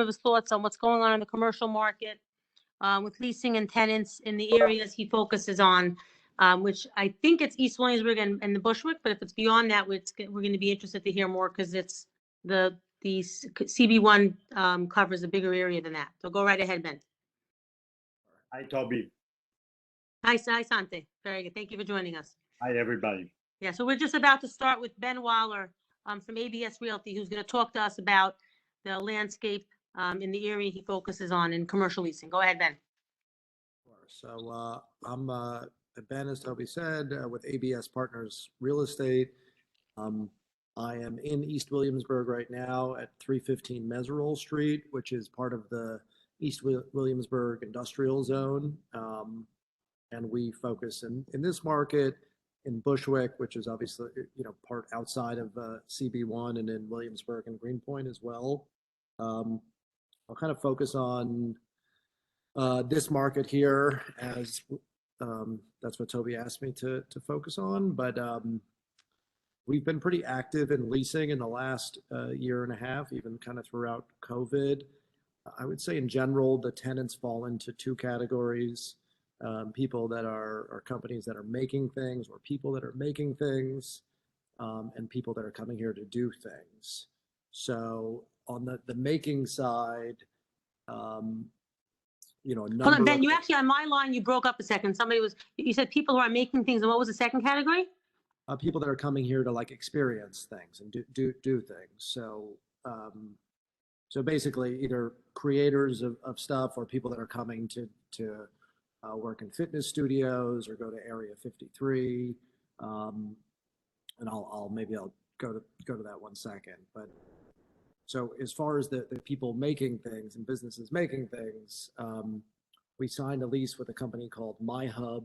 of his thoughts on what's going on in the commercial market with leasing and tenants in the areas he focuses on, which I think it's East Williamsburg and the Bushwick, but if it's beyond that, we're going to be interested to hear more because it's the CB1 covers a bigger area than that. So go right ahead, Ben. Hi, Toby. Hi, Sante. Very good. Thank you for joining us. Hi, everybody. Yeah, so we're just about to start with Ben Waller from ABS Realty, who's going to talk to us about the landscape in the area he focuses on in commercial leasing. Go ahead, Ben. So I'm Ben, as Toby said, with ABS Partners Real Estate. I am in East Williamsburg right now at 315 Meserole Street, which is part of the East Williamsburg Industrial Zone. And we focus in this market in Bushwick, which is obviously, part outside of CB1, and in Williamsburg and Greenpoint as well. I'll kind of focus on this market here as that's what Toby asked me to focus on. But we've been pretty active in leasing in the last year and a half, even kind of throughout COVID. I would say in general, the tenants fall into two categories. People that are companies that are making things, or people that are making things, and people that are coming here to do things. So on the making side, Hold on, Ben, you actually, on my line, you broke up a second. You said people who are making things, and what was the second category? People that are coming here to like experience things and do things. So so basically either creators of stuff, or people that are coming to work in fitness studios or go to Area 53. And I'll go to that one second. But so as far as the people making things and businesses making things, we signed a lease with a company called MyHub,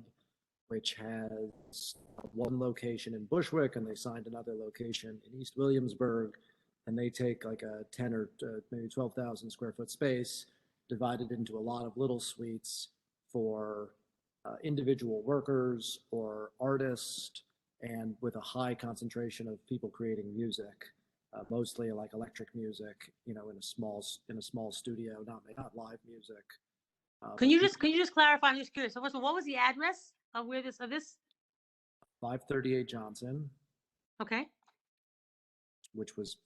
which has one location in Bushwick, and they signed another location in East Williamsburg. And they take like a 10 or maybe 12,000 square foot space, divided into a lot of little suites for individual workers or artists, and with a high concentration of people creating music, mostly like electric music, in a small studio, not live music. Can you just clarify? I'm just curious. So what was the address of this? 538 Johnson. Okay. Which was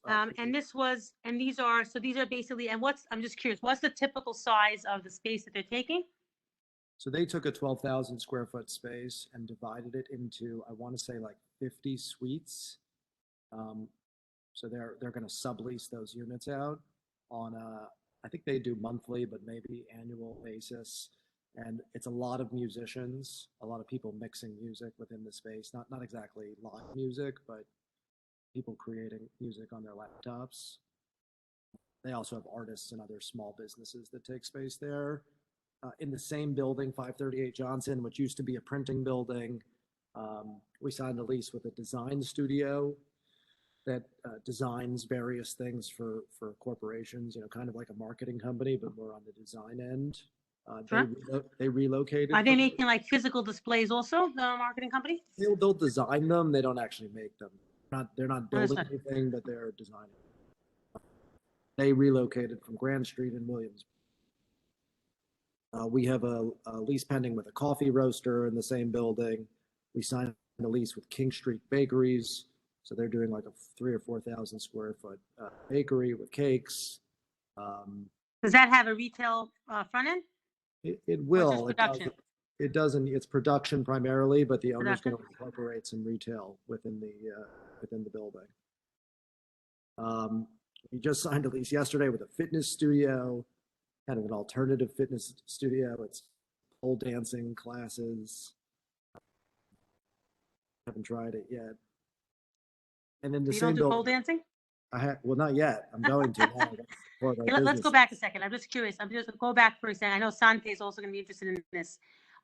these are basically, and I'm just curious, what's the typical size of the space that they're taking? So they took a 12,000 square foot space and divided it into, I want to say, like 50 suites. So they're going to sublease those units out on I think they do monthly, but maybe annual basis. And it's a lot of musicians, a lot of people mixing music within the space. Not exactly live music, but people creating music on their laptops. They also have artists and other small businesses that take space there. In the same building, 538 Johnson, which used to be a printing building, we signed a lease with a design studio that designs various things for corporations, kind of like a marketing company, but more on the design end. They relocated. Are they making like physical displays also, the marketing company? They'll design them. They don't actually make them. They're not building anything, but they're designing. They relocated from Grand Street in Williams. We have a lease pending with a coffee roaster in the same building. We signed a lease with King Street Bakeries. So they're doing like a 3,000 or 4,000 square foot bakery with cakes. Does that have a retail front end? It will. Production? It doesn't. It's production primarily, but the owner's going to incorporate some retail within the building. We just signed a lease yesterday with a fitness studio, kind of an alternative fitness studio. It's pole dancing classes. Haven't tried it yet. And then the you same don't do pole dancing? Well, not yet. I'm going to. Let's go back a second. I'm just curious. I'm just go back for a second. I know Sante is also going to be interested in this.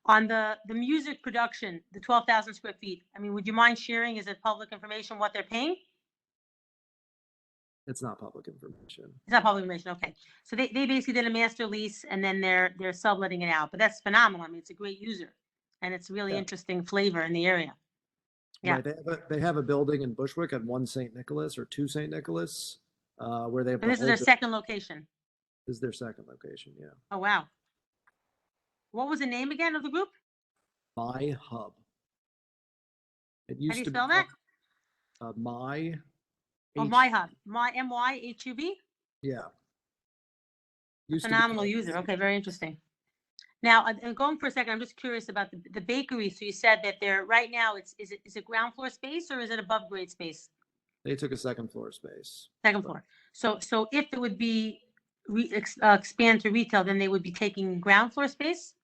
On the music production, the 12,000 square feet. I mean, would you mind sharing? Is it public information what they're paying? It's not public information. It's not public information. Okay. So they basically did a master lease, and then they're subletting it out. But that's phenomenal. I mean, it's a great user, and it's really interesting flavor in the area. Yeah. Right. They have a building in Bushwick at 1 St. Nicholas or 2 St. Nicholas, where they have. And this is their second location. This is their second location, yeah. Oh, wow. What was the name again of the group? My Hub. It How do used you to be spell that? My. Oh, H- My Hub, MYHUB? Yeah. Used to be Phenomenal called- user. Okay, very interesting. Now, going for a second, I'm just curious about the bakery. So you said that they're, right now, is it ground floor space or is it above grade space? They took a second floor space. Second floor. So if it would be expand to retail, then they would be taking ground floor space?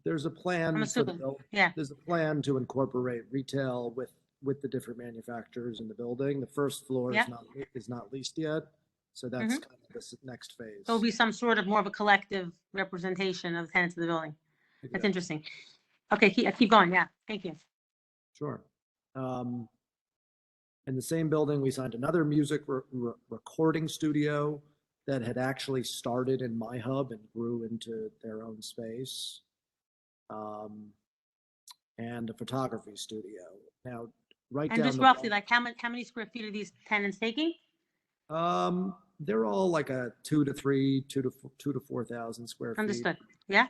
There's a plan I'm for the assuming, build. yeah. There's a plan to incorporate retail with the different manufacturers in the building. The first floor Yeah. is not leased yet, so that's Mhm. kind of this next phase. There'll be some sort of more of a collective representation of the tenants of the building. That's Exactly. interesting. Okay, keep going. Yeah, thank you. Sure. In the same building, we signed another music recording studio that had actually started in My Hub and grew into their own space. And a photography studio. Now, right And down just the roughly, block- like how many square feet are these tenants taking? They're all like a 2 to 4,000 square feet. Understood. Yeah,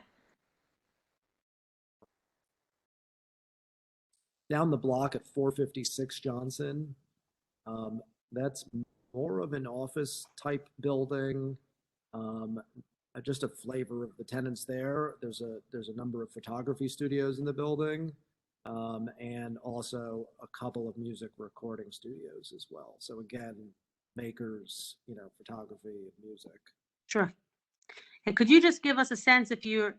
Down the block at 456 Johnson, that's more of an office type building. Just a flavor of the tenants there. There's a number of photography studios in the building, and also a couple of music recording studios as well. So again, makers, photography and music. sure. And could you just give us a sense, if you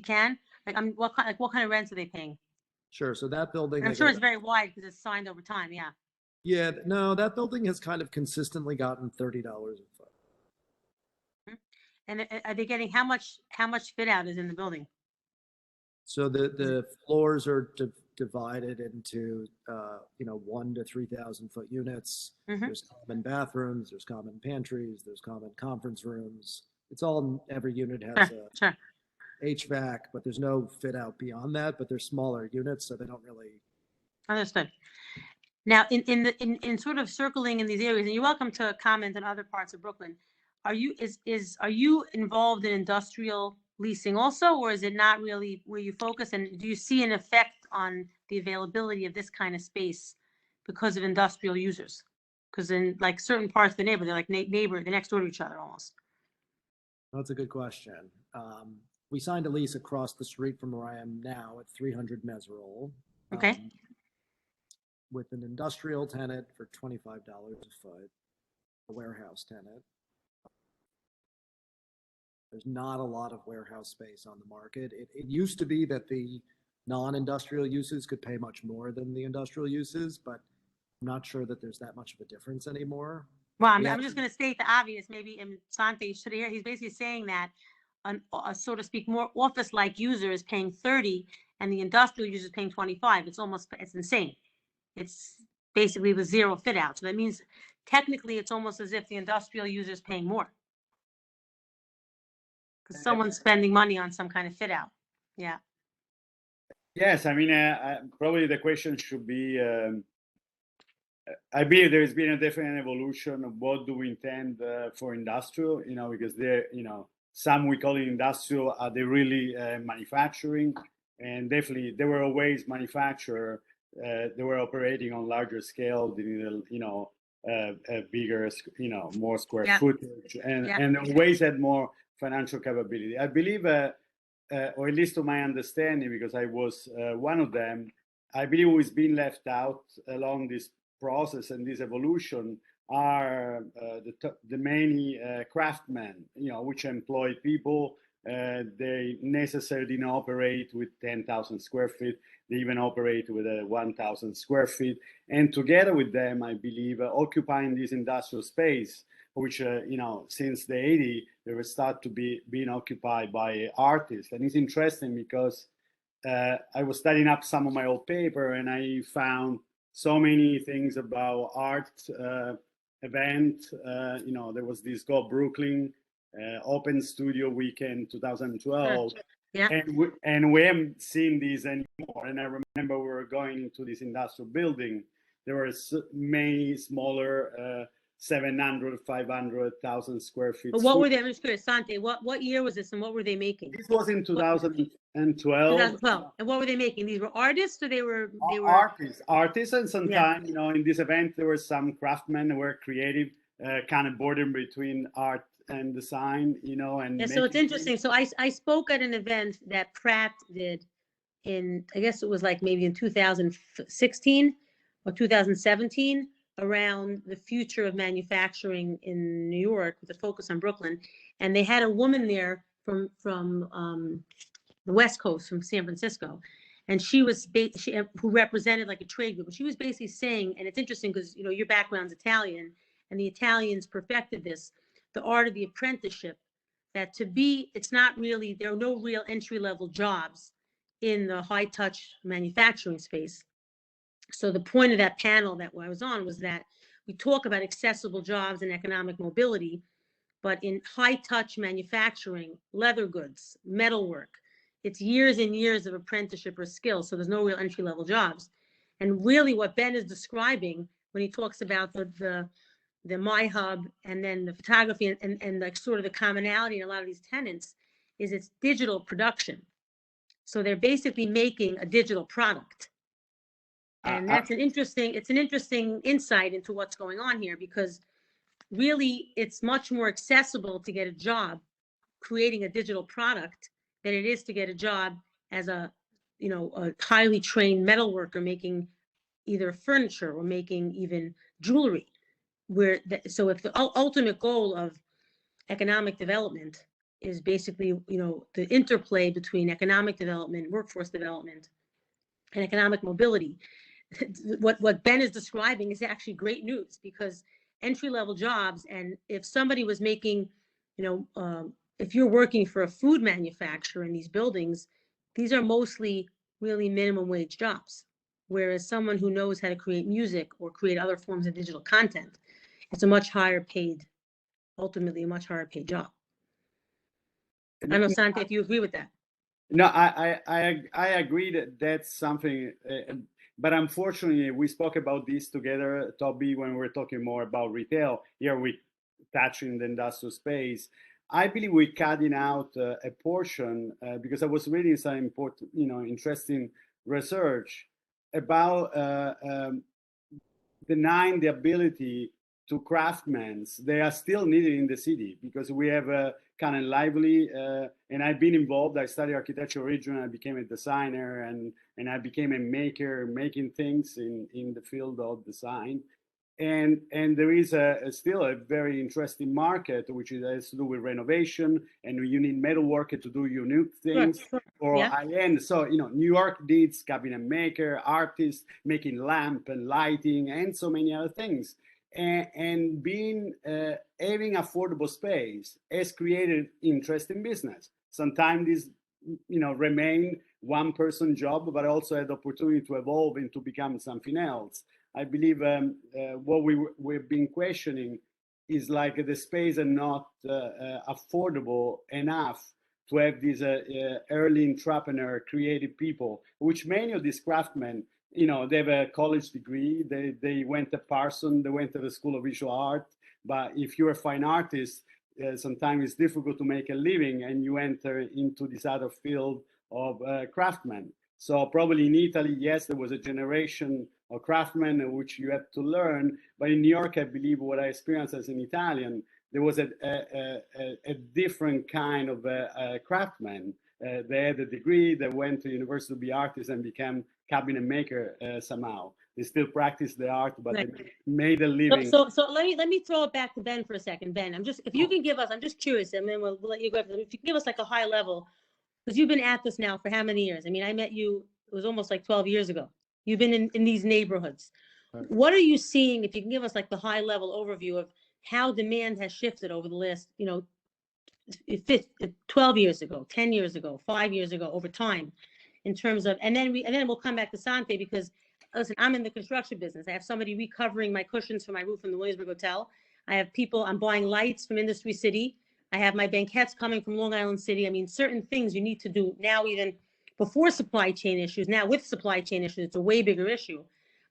can, what kind of rents are they paying? Sure. So that building, And I'm sure it's very wide because it's signed over time. Yeah. yeah, no, that building has kind of consistently gotten $30 a foot. And are they getting how much fit out is in the building? So the floors are divided into 1 to 3,000 foot units. Mhm. There's common bathrooms, there's common pantries, there's common conference rooms. It's all, every unit has a Sure. HVAC, but there's no fit out beyond that. But they're smaller units, so they don't really. Understood. Now, in sort of circling in these areas, and you're welcome to comment on other parts of Brooklyn, are you involved in industrial leasing also, or is it not really where you focus? And do you see an effect on the availability of this kind of space because of industrial users? Because in like certain parts of the neighborhood, they're like they're next door to each other almost. That's a good question. We signed a lease across the street from where I am now at 300 Meserole. Okay. With an industrial tenant for $25 a foot, a warehouse tenant. There's not a lot of warehouse space on the market. It used to be that the non-industrial uses could pay much more than the industrial uses, but I'm not sure that there's that much of a difference anymore. Well, I'm We just going to state the obvious. Maybe Sante should hear. He's basically saying that, so to speak, more office-like user is paying 30, and the industrial user is paying 25. It's insane. It's basically the zero fit out. So that means technically it's almost as if the industrial user is paying more. Because someone's spending money on some kind of fit out. Yeah. Yes, I mean, probably the question should be, I believe there's been a definite evolution of what do we intend for industrial, because some we call it industrial, are they really manufacturing? And definitely there were always manufacturer, they were operating on larger scale, they needed, a bigger, more square footage, and always had more financial capability. I believe, or at least to my understanding, because I was one of them, I believe who's been left out along this process and this evolution are the many craftsmen, which employ people. They necessarily didn't operate with 10,000 square feet. They even operate with 1,000 square feet. And together with them, I believe, occupying this industrial space, which, since the 80s, they will start to be being occupied by artists. And it's interesting because I was studying up some of my old paper and I found so many things about art event. There was this Go Brooklyn Open Studio Weekend 2012. Yeah. And we haven't seen these anymore. And I remember we were going into this industrial building. There were many smaller 700, 500,000 square feet. But what were studio. they, I'm just curious, Sante, what year was this and what were they making? This was in 2012. 2012. And what were they making? These were artists or they were Artists, and sometimes, in this event, there were some craftsmen who were creative, kind of bordering between art and design, and Yeah, so it's making interesting. So I spoke at an event that Pratt did in, I guess it was like maybe in 2016 or 2017, around the future of manufacturing in New York with a focus on Brooklyn. And they had a woman there from the West Coast, from San Francisco. And she was, who represented like a trade group. She was basically saying, and it's interesting because, your background's Italian and the Italians perfected this, the art of the apprenticeship, that it's not really, there are no real entry-level jobs in the high-touch manufacturing space. So the point of that panel that I was on was that we talk about accessible jobs and economic mobility, but in high-touch manufacturing, leather goods, metalwork, it's years and years of apprenticeship or skill, so there's no real entry-level jobs. And really what Ben is describing when he talks about the MyHub and then the photography and like sort of the commonality in a lot of these tenants is it's digital production. So they're basically making a digital product. And that's an interesting insight into what's going on here, because really it's much more accessible to get a job creating a digital product than it is to get a job as a highly trained metal worker making either furniture or making even jewelry. So if the ultimate goal of economic development is basically, the interplay between economic development, workforce development, and economic mobility, what Ben is describing is actually great news, because entry-level jobs, and if somebody was making, if you're working for a food manufacturer in these buildings, these are mostly really minimum wage jobs. Whereas someone who knows how to create music or create other forms of digital content, it's ultimately a much higher paid job. I don't know, Sante, if you agree with that. No, I agree that that's something, but unfortunately, we spoke about this together, Toby, when we were talking more about retail. Here we touching the industrial space. I believe we're cutting out a portion because I was reading some important, interesting research about denying the ability to craftsmen. They are still needed in the city because we have a kind of lively, and I've been involved. I studied architecture originally. I became a designer and I became a maker, making things in the field of design. And there is still a very interesting market, which has to do with renovation, and you need metal worker to do unique things for high end. So, New York needs cabinet maker, artists making lamp and lighting, and so many other things. And being having affordable space has created interesting business. Sometimes these, remain one person job, but also had the opportunity to evolve into become something else. I believe what we've been questioning is like the space are not affordable enough to have these early entrepreneur, creative people, which many of these craftsmen, they have a college degree, they went to Parsons, they went to the School of Visual Art, but if you're a fine artist, sometimes it's difficult to make a living and you enter into this other field of craftsmen. So probably in Italy, yes, there was a generation of craftsmen which you had to learn, but in New York, I believe what I experienced as an Italian, there was a different kind of craftsman. They had a degree, they went to university to be artists and became cabinet maker somehow. They still practice the art, but they made a living. So let me throw it back to Ben for a second. Ben, if you can give us, I'm just curious, and then we'll let you go. If you can give us like a high level, because you've been at this now for how many years? I mean, I met you, it was almost like 12 years ago. You've been in these neighborhoods. Right. What are you seeing, if you can give us like the high level overview of how demand has shifted over the last, 12 years ago, 10 years ago, 5 years ago, over time, in terms of, and then we'll come back to Sante, because listen, I'm in the construction business. I have somebody recovering my cushions for my roof in the Williamsburg Hotel. I have people, I'm buying lights from Industry City. I have my banquettes coming from Long Island City. I mean, certain things you need to do now, even before supply chain issues. Now with supply chain issues, it's a way bigger issue.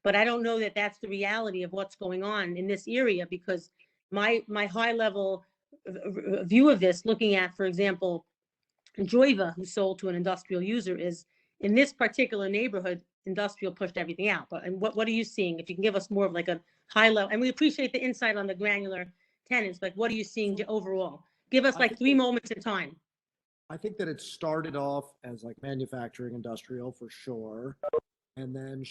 But I don't know that that's the reality of what's going on in this area, because my high level view of this, looking at, for example, Joyva, who sold to an industrial user, is in this particular neighborhood, industrial pushed everything out. But and what are you seeing? If you can give us more of like a high level, and we appreciate the insight on the granular tenants, like what are you seeing overall? Give us I like think 3 that- moments in time. I think that it started off as like manufacturing industrial for sure, and then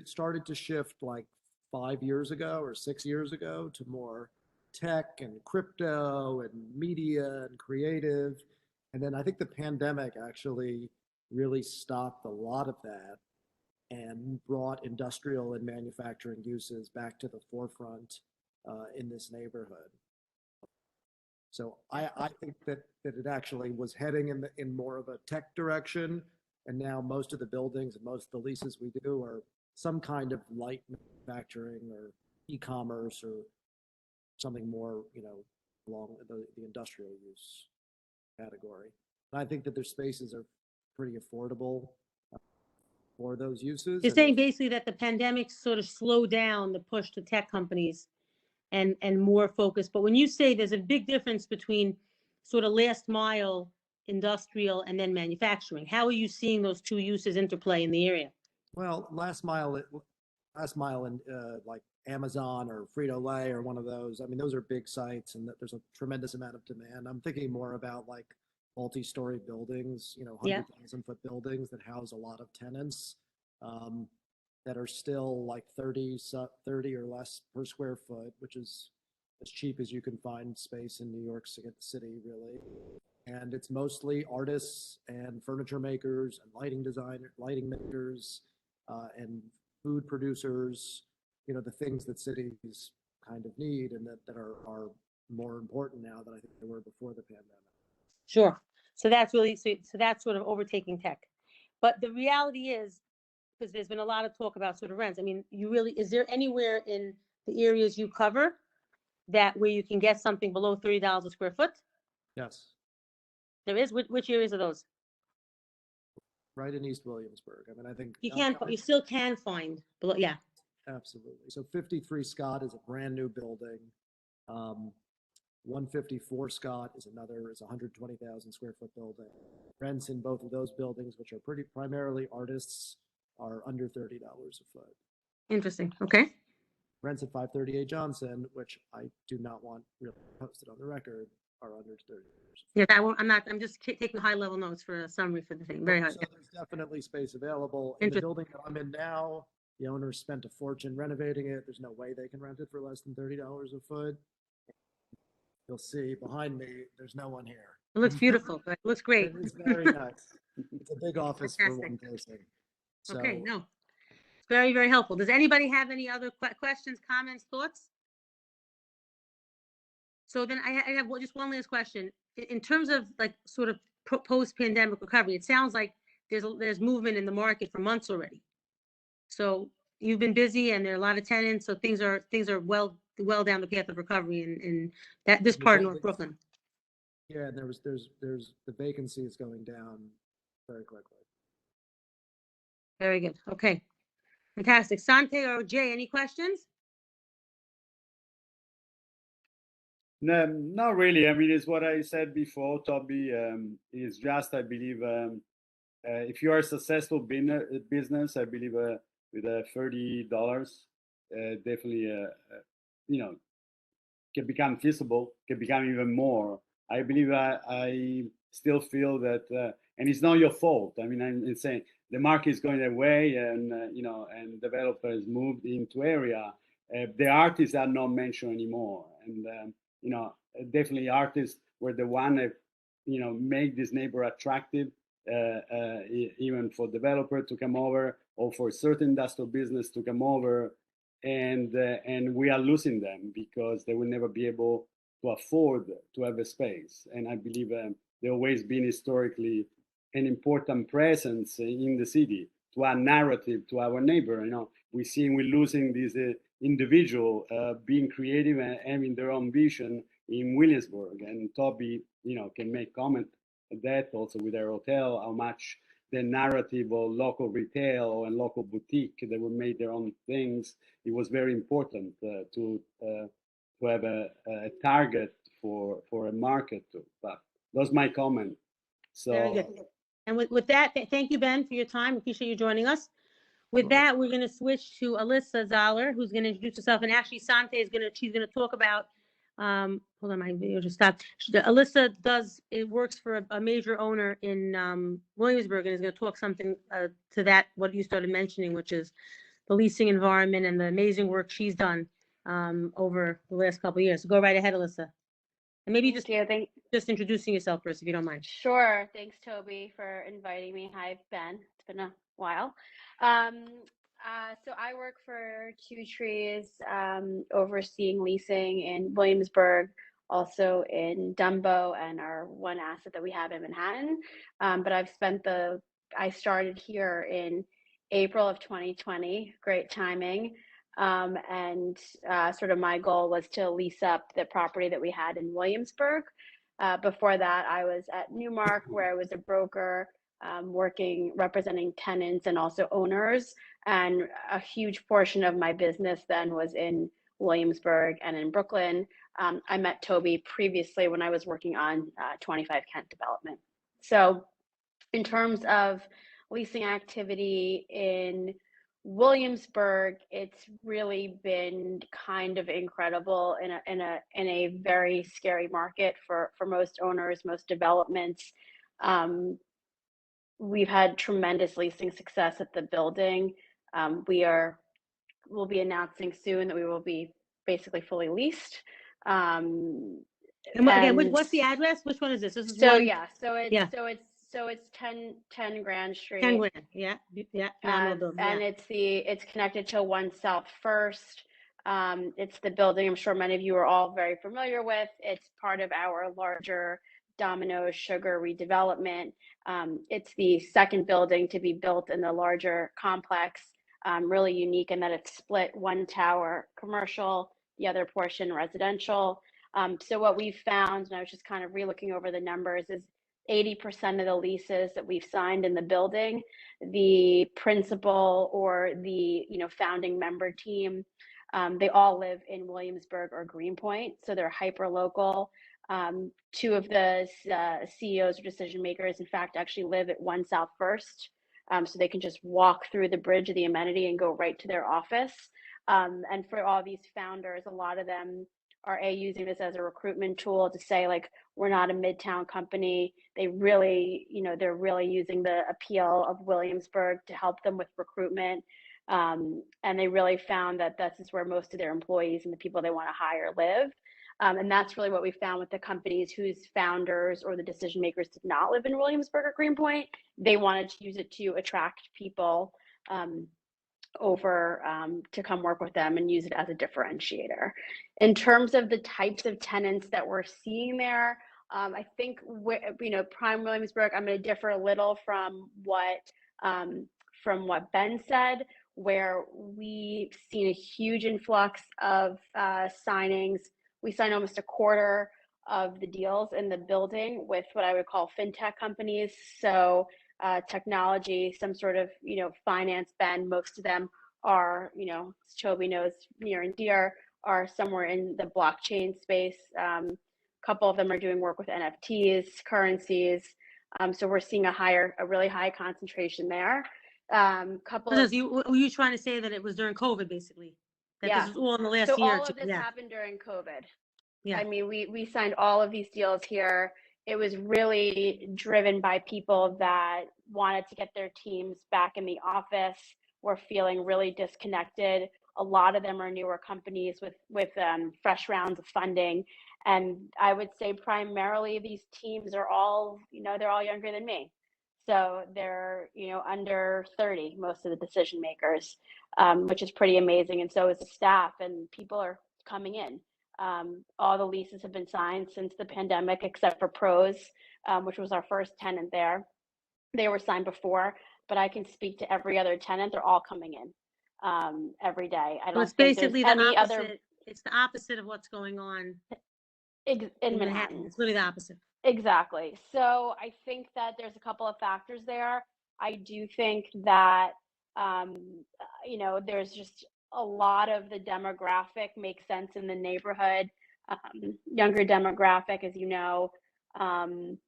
started to shift like 5 years ago or 6 years ago to more tech and crypto and media and creative. And then I think the pandemic actually really stopped a lot of that and brought industrial and manufacturing uses back to the forefront in this neighborhood. So I think that it actually was heading in more of a tech direction, and now most of the buildings and most of the leases we do are some kind of light manufacturing or e-commerce or something more, along the industrial use category. And I think that their spaces are pretty affordable for those uses. You're and saying basically that the pandemic sort of slowed down the push to tech companies and more focus. But when you say there's a big difference between sort of last mile industrial and then manufacturing, how are you seeing those two uses interplay in the area? Well, last mile in like Amazon or Frito-Lay or one of those. I mean, those are big sites, and there's a tremendous amount of demand. I'm thinking more about like multi-story buildings, Yeah. 100,000-foot buildings that house a lot of tenants that are still like 30 or less per square foot, which is as cheap as you can find space in New York City, really. And it's mostly artists and furniture makers and lighting makers, and food producers, the things that cities kind of need and that are more important now than I think they were before the pandemic. Sure. So that's really, so that's sort of overtaking tech. But the reality is, because there's been a lot of talk about sort of rents. I mean, is there anywhere in the areas you cover that where you can get something below $30 a square foot? Yes, There is. Which areas are those? right in East Williamsburg. I mean, I think You still can find below, yeah. absolutely. So 53 Scott is a brand new building. 154 Scott is a 120,000 square foot building. Rents in both of those buildings, which are pretty primarily artists, are under $30 a foot. Interesting. Okay. Rents at 538 Johnson, which I do not want really posted on the record, are under $30. Yeah, I'm just taking high level notes for a summary for the thing. Very high. So there's definitely space available. In the building that I'm in now, the owners spent a fortune renovating it. There's no way they can rent it for less than $30 a foot. You'll see behind me, there's no one here. It looks beautiful. It looks great. It is very nice. It's a big office for one person. So, Okay, no. It's very, very helpful. Does anybody have any other questions, comments, thoughts? So then I have just one last question. In terms of like sort of post-pandemic recovery, it sounds like there's movement in the market for months already. So you've been busy and there are a lot of tenants, so things are well down the path of recovery in this part of North Brooklyn. Yeah, there's the vacancy is going down very quickly. Very good. Okay. Fantastic. Sante or Jay, any questions? No, not really. I mean, it's what I said before, Toby. Is just, I believe, if you are a successful business, I believe with $30, definitely, can become feasible, can become even more. I believe I still feel that, and it's not your fault. I mean, I'm saying the market is going that way, and and developers moved into area. The artists are not mentioned anymore, and definitely artists were the one that make this neighborhood attractive, even for developer to come over or for certain industrial business to come over, and we are losing them because they will never be able to afford to have a space. And I believe they've always been historically an important presence in the city, to our narrative, to our neighbor. We're losing this individual being creative and having their own vision in Williamsburg. And Toby, can make comment at that also with their hotel, how much the narrative of local retail and local boutique. They would make their own things. It was very important to have a target for a market too. But that's my comment. Very good. And with that, thank you, Ben, for your time. Appreciate you joining us. With that, we're going to switch to Alyssa Zoller, who's going to introduce herself. And actually, Sante is going to, she's going to talk about, hold on, my video just stopped. Alyssa works for a major owner in Williamsburg, and is going to talk something to that, what you started mentioning, which is the leasing environment and the amazing work she's done over the last couple of years. So go right ahead, Alyssa. And maybe just introducing yourself first, if you don't mind. Sure. Thanks, Toby, for inviting me. Hi, Ben. It's been a while. So I work for Two Trees, overseeing leasing in Williamsburg, also in Dumbo, and our one asset that we have in Manhattan. But I started here in April of 2020. Great timing. And sort of my goal was to lease up the property that we had in Williamsburg. Before that, I was at Newmark, where I was a broker, representing tenants and also owners. And a huge portion of my business then was in Williamsburg and in Brooklyn. I met Toby previously when I was working on 25 Kent development. So in terms of leasing activity in Williamsburg, it's really been kind of incredible in a very scary market for most owners, most developments. We've had tremendous leasing success at the building. We'll be announcing soon that we will be basically fully leased. And what's the address? Which one is this? This is so one? yeah, so it's 10 Grand Street. 10 Grand, yeah. And it's connected to One South First. It's the building I'm sure many of you are all very familiar with. It's part of our larger Domino's Sugar redevelopment. It's the second building to be built in the larger complex. Really unique in that it's split, one tower commercial, the other portion residential. So what we've found, and I was just kind of re-looking over the numbers, is 80% of the leases that we've signed in the building, the principal or the founding member team, they all live in Williamsburg or Greenpoint, so they're hyper local. Two of the CEOs or decision makers, in fact, actually live at One South First, so they can just walk through the bridge of the amenity and go right to their office. And for all these founders, a lot of them are using this as a recruitment tool to say, like, we're not a midtown company. They really, they're really using the appeal of Williamsburg to help them with recruitment. And they really found that this is where most of their employees and the people they want to hire live. And that's really what we found with the companies whose founders or the decision makers did not live in Williamsburg or Greenpoint. They wanted to use it to attract people to come work with them and use it as a differentiator. In terms of the types of tenants that we're seeing there, I think Prime Williamsburg, I'm going to differ a little from what Ben said, where we've seen a huge influx of signings. We signed almost a quarter of the deals in the building with what I would call fintech companies. So technology, some sort of, finance bend. Most of them are, as Toby knows, near and dear, are somewhere in the blockchain space. A couple of them are doing work with NFTs, currencies. So we're seeing a really high concentration there. Were you trying to say that it was during COVID, basically? That this was all in the last year? All of this happened during COVID. Yeah. I mean, we signed all of these deals here. It was really driven by people that wanted to get their teams back in the office, were feeling really disconnected. A lot of them are newer companies with fresh rounds of funding. And I would say primarily these teams are all, they're all younger than me. So they're, under 30, most of the decision makers, which is pretty amazing. And so is the staff, and people are coming in. All the leases have been signed since the pandemic, except for Pros, which was our first tenant there. They were signed before, but I can speak to every other tenant. They're all coming in every day. I don't it's think basically there's the any opposite. other. It's the opposite of what's going on in Manhattan. It's literally the opposite. Exactly. So I think that there's a couple of factors there. I do think that, there's just a lot of the demographic makes sense in the neighborhood, younger demographic, as you know, um,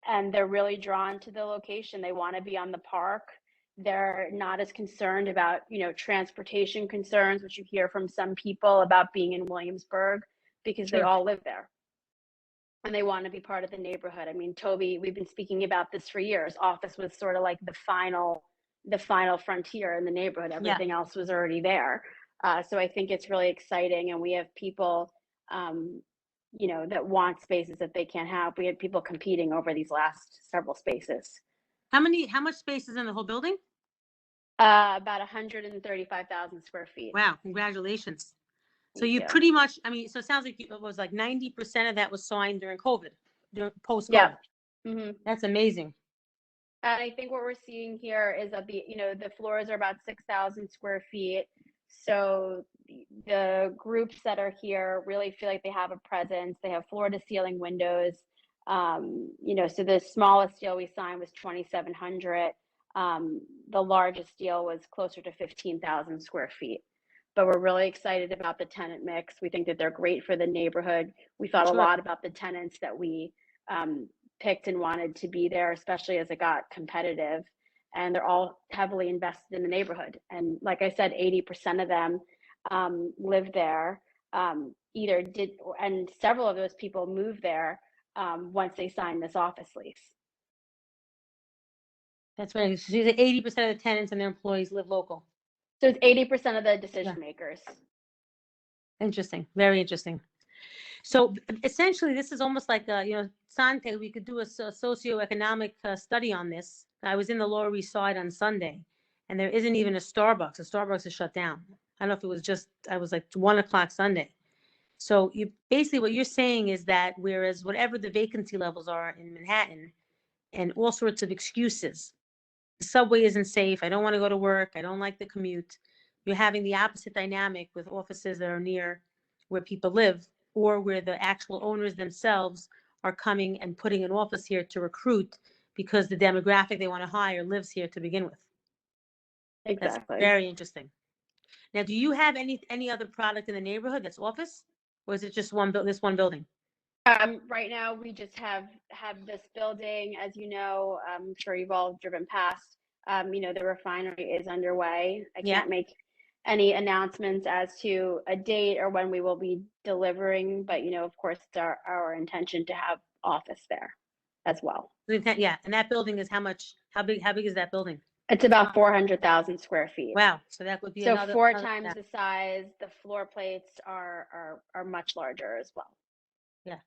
and they're really drawn to the location. They want to be on the park. They're not as concerned about, transportation concerns, which you hear from some people about being in Williamsburg, because they Sure. all live there and they want to be part of the neighborhood. I mean, Toby, we've been speaking about this for years. Office was sort of like the final frontier in the neighborhood. Everything else was already there. So I think it's really exciting, and we have people, that want spaces that they can't have. We had people competing over these last several spaces. How much space is in the whole building? About 135,000 square feet. Wow, congratulations. So Thank you you. pretty much, I mean, so it sounds like it was like 90% of that was signed during COVID, post-COVID. Yeah. Mm-hmm. That's amazing. And I think what we're seeing here is that the floors are about 6,000 square feet. So the groups that are here really feel like they have a presence. They have floor to ceiling windows. So the smallest deal we signed was 2,700. The largest deal was closer to 15,000 square feet. But we're really excited about the tenant mix. We think that they're great for the neighborhood. We thought a lot about the tenants that we picked and wanted to be there, especially as it got competitive. And they're all heavily invested in the neighborhood. And like I said, 80% of them live there, and several of those people moved there once they signed this office lease. That's right. So you say 80% of the tenants and their employees live local. So it's 80% of the decision makers. Interesting. Very interesting. So essentially, this is almost like Sante, we could do a socioeconomic study on this. I was in the Lower East Side on Sunday, and there isn't even a Starbucks. The Starbucks is shut down. I don't know if it was I was like 1:00 Sunday. So what you're saying is that whereas whatever the vacancy levels are in Manhattan and all sorts of excuses, the subway isn't safe, I don't want to go to work, I don't like the commute, you're having the opposite dynamic with offices that are near where people live, or where the actual owners themselves are coming and putting an office here to recruit because the demographic they want to hire lives here to begin with. Exactly. That's very interesting. Now, do you have any other product in the neighborhood that's office, or is it just this one building? Right now, we just have this building. As you know, I'm sure you've all driven past. The refinery is underway. I can't make any announcements as to a date or when we will be delivering, but of course, it's our intention to have office there as well. Yeah, and that building is how big is that building? It's about 400,000 square feet. Wow, so that would be so another 4 times the size. The floor plates are much larger as well. Yeah.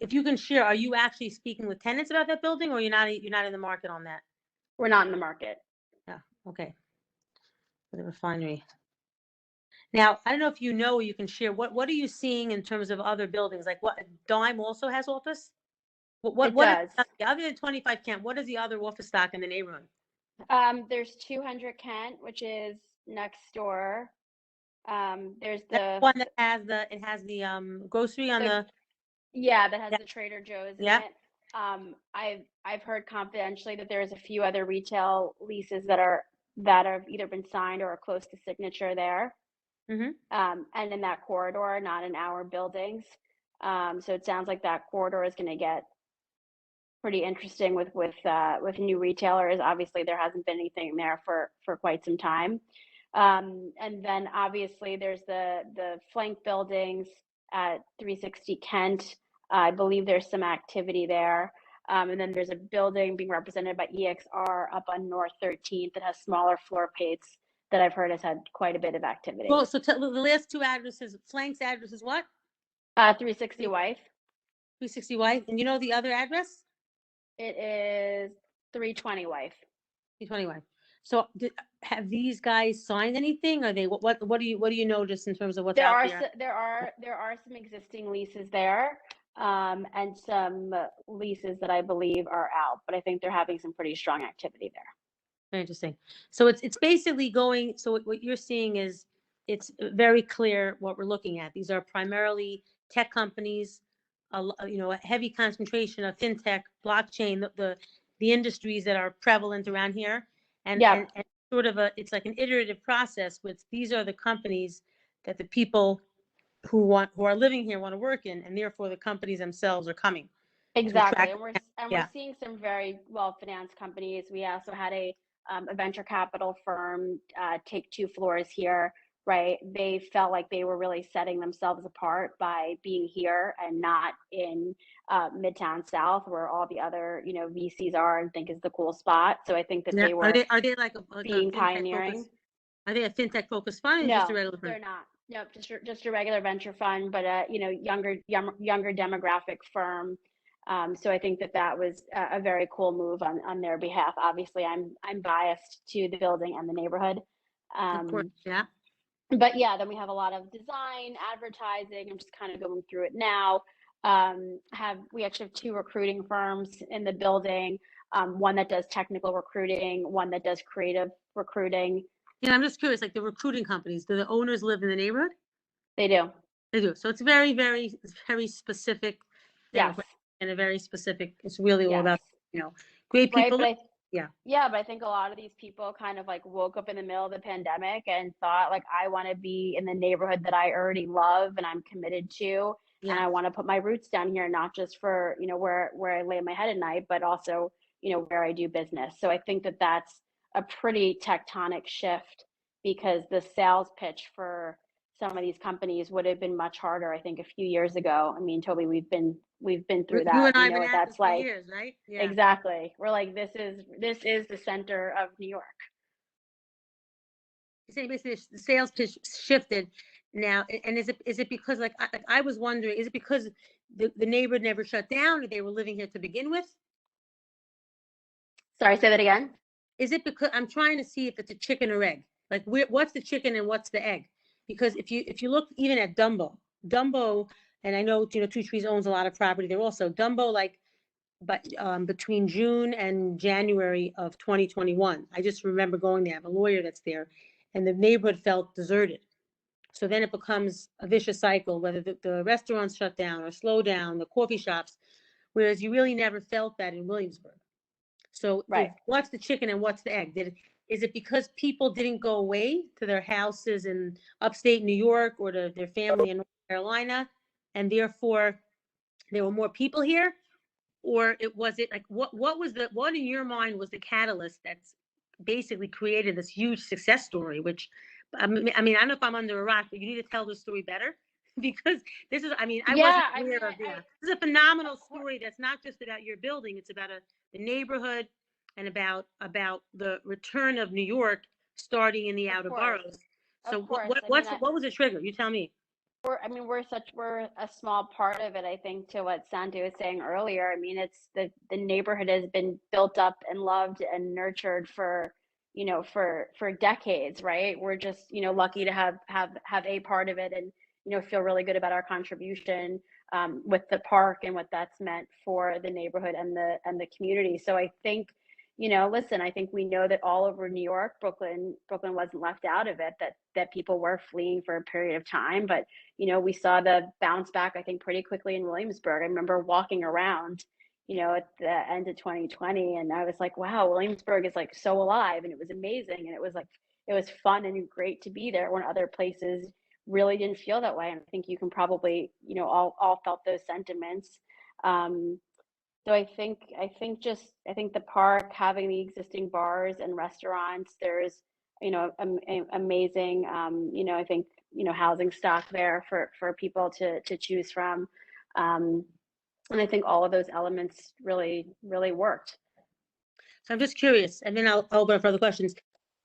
If you can share, are you actually speaking with tenants about that building, or you're not in the market on that? We're not in the market. Yeah. Okay. For the refinery. Now, I don't know if you know, or you can share, what are you seeing in terms of other buildings? Like what, Dime also has office? What does. Other than 25 Kent, what is the other office stock in the neighborhood? There's 200 Kent, which is next door. There's the one that has the grocery on the that has the Trader Joe's in it. I've heard confidentially that there's a few other retail leases that have either been signed or are close to signature there. And in that corridor, not in our buildings. So it sounds like that corridor is going to get pretty interesting with new retailers. Obviously, there hasn't been anything there for quite some time. And then obviously there's the flank buildings at 360 Kent. I believe there's some activity there. And then there's a building being represented by EXR up on North 13th that has smaller floor plates that I've heard has had quite a bit of activity. Well, so the last two addresses, Flank's address is what? 360 Wythe. 360 Wythe. And you know the other address? It is 320 Wythe. 320 Wythe. So have these guys signed anything? Are they what do you know just in terms of what's out there? There are some existing leases there, and some leases that I believe are out, but I think they're having some pretty strong activity there. Very interesting. So it's basically going. So what you're seeing is it's very clear what we're looking at. These are primarily tech companies, a heavy concentration of fintech, blockchain. the industries that are prevalent around here. And, Yeah. and sort of it's like an iterative process with, these are the companies that the people who are living here want to work in, and therefore the companies themselves are coming. Exactly. attract- And Yeah. we're seeing some very well-financed companies. We also had a venture capital firm take 2 floors here, right? They felt like they were really setting themselves apart by being here and not in Midtown South, where all the other, you know, VCs are and think is the cool spot. So I think that Yeah. they were Are they like a being fintech pioneering. focused? Are they a fintech focused fund, or just a No, regular fund? they're not. Nope, just a regular venture fund, but a, you know, younger demographic firm. So I think that that was a very cool move on their behalf. Obviously, I'm biased to the building and the neighborhood. Of course, yeah. But yeah, then we have a lot of design, advertising. I'm just kind of going through it now. We actually have 2 recruiting firms in the building. One that does technical recruiting, one that does creative recruiting. Yeah, I'm just curious, like the recruiting companies, do the owners live in the neighborhood? They do. They do. So it's very, very, very specific. Yes. And a very specific, it's really all Yes. about, you know, great Right, people. but Yeah. but I think a lot of these people kind of like woke up in the middle of the pandemic and thought like, I want to be in the neighborhood that I already love and I'm committed to, and Yeah. I want to put my roots down here, not just for, you know, where I lay my head at night, but also, you know, where I do business. So I think that that's a pretty tectonic shift, because the sales pitch for some of these companies would have been much harder, I think, a few years ago. I mean, Toby, we've been through You that. and I We have know been what at that's this for like. years, right? Yeah. Exactly. We're like, this is the center of New York. You say basically the sales pitch shifted now, and is it because like I was wondering, is it because the neighborhood never shut down, or they were living here to begin with? Sorry, say that again. Is it because, I'm trying to see if it's a chicken or egg? Like, what's the chicken and what's the egg? Because if you look even at Dumbo, and I know, you know, Two Trees owns a lot of property there also. Dumbo, like, but between June and January of 2021, I just remember going there. I have a lawyer that's there, and the neighborhood felt deserted. So then it becomes a vicious cycle, whether the restaurants shut down or slow down, the coffee shops, whereas you really never felt that in Williamsburg. So Right. what's the chicken and what's the egg? Is it because people didn't go away to their houses in upstate New York or to their family in North Carolina, and therefore there were more people here? Or was it like, what in your mind was the catalyst that's basically created this huge success story, which, I mean, I don't know if I'm under a rock, but you need to tell the story better, because this is, I mean, I wasn't aware of this is a phenomenal story that's not just about your building, it's about the neighborhood, and about the return of New York starting in the outer boroughs. So what was the trigger? You tell me. We're a small part of it, I think, to what Sandy was saying earlier. I mean, it's the neighborhood has been built up and loved and nurtured for, you know, for decades, right? We're just, you know, lucky to have a part of it, and, you know, feel really good about our contribution with the park and what that's meant for the neighborhood and the community. So I think, you know, listen, I think we know that all over New York, Brooklyn wasn't left out of it, that people were fleeing for a period of time. But, you know, we saw the bounce back, I think, pretty quickly in Williamsburg. I remember walking around, you know, at the end of 2020, and I was like, wow, Williamsburg is like so alive, and it was amazing. And it was like, it was fun and great to be there when other places really didn't feel that way. And I think you can probably, you know, all felt those sentiments. So I think the park, having the existing bars and restaurants, there's, you know, amazing, you know, I think, you know, housing stock there for people to choose from. And I think all of those elements really worked. So I'm just curious, and then I'll open up for other questions.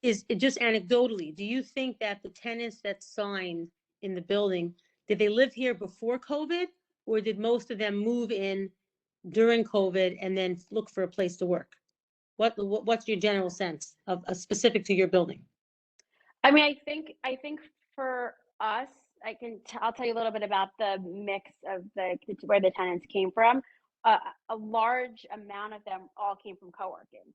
Is it just anecdotally, do you think that the tenants that signed in the building, did they live here before COVID, or did most of them move in during COVID and then look for a place to work? What's your general sense of specific to your building? I mean, I think for us, I'll tell you a little bit about the mix of where the tenants came from. A large amount of them all came from co-working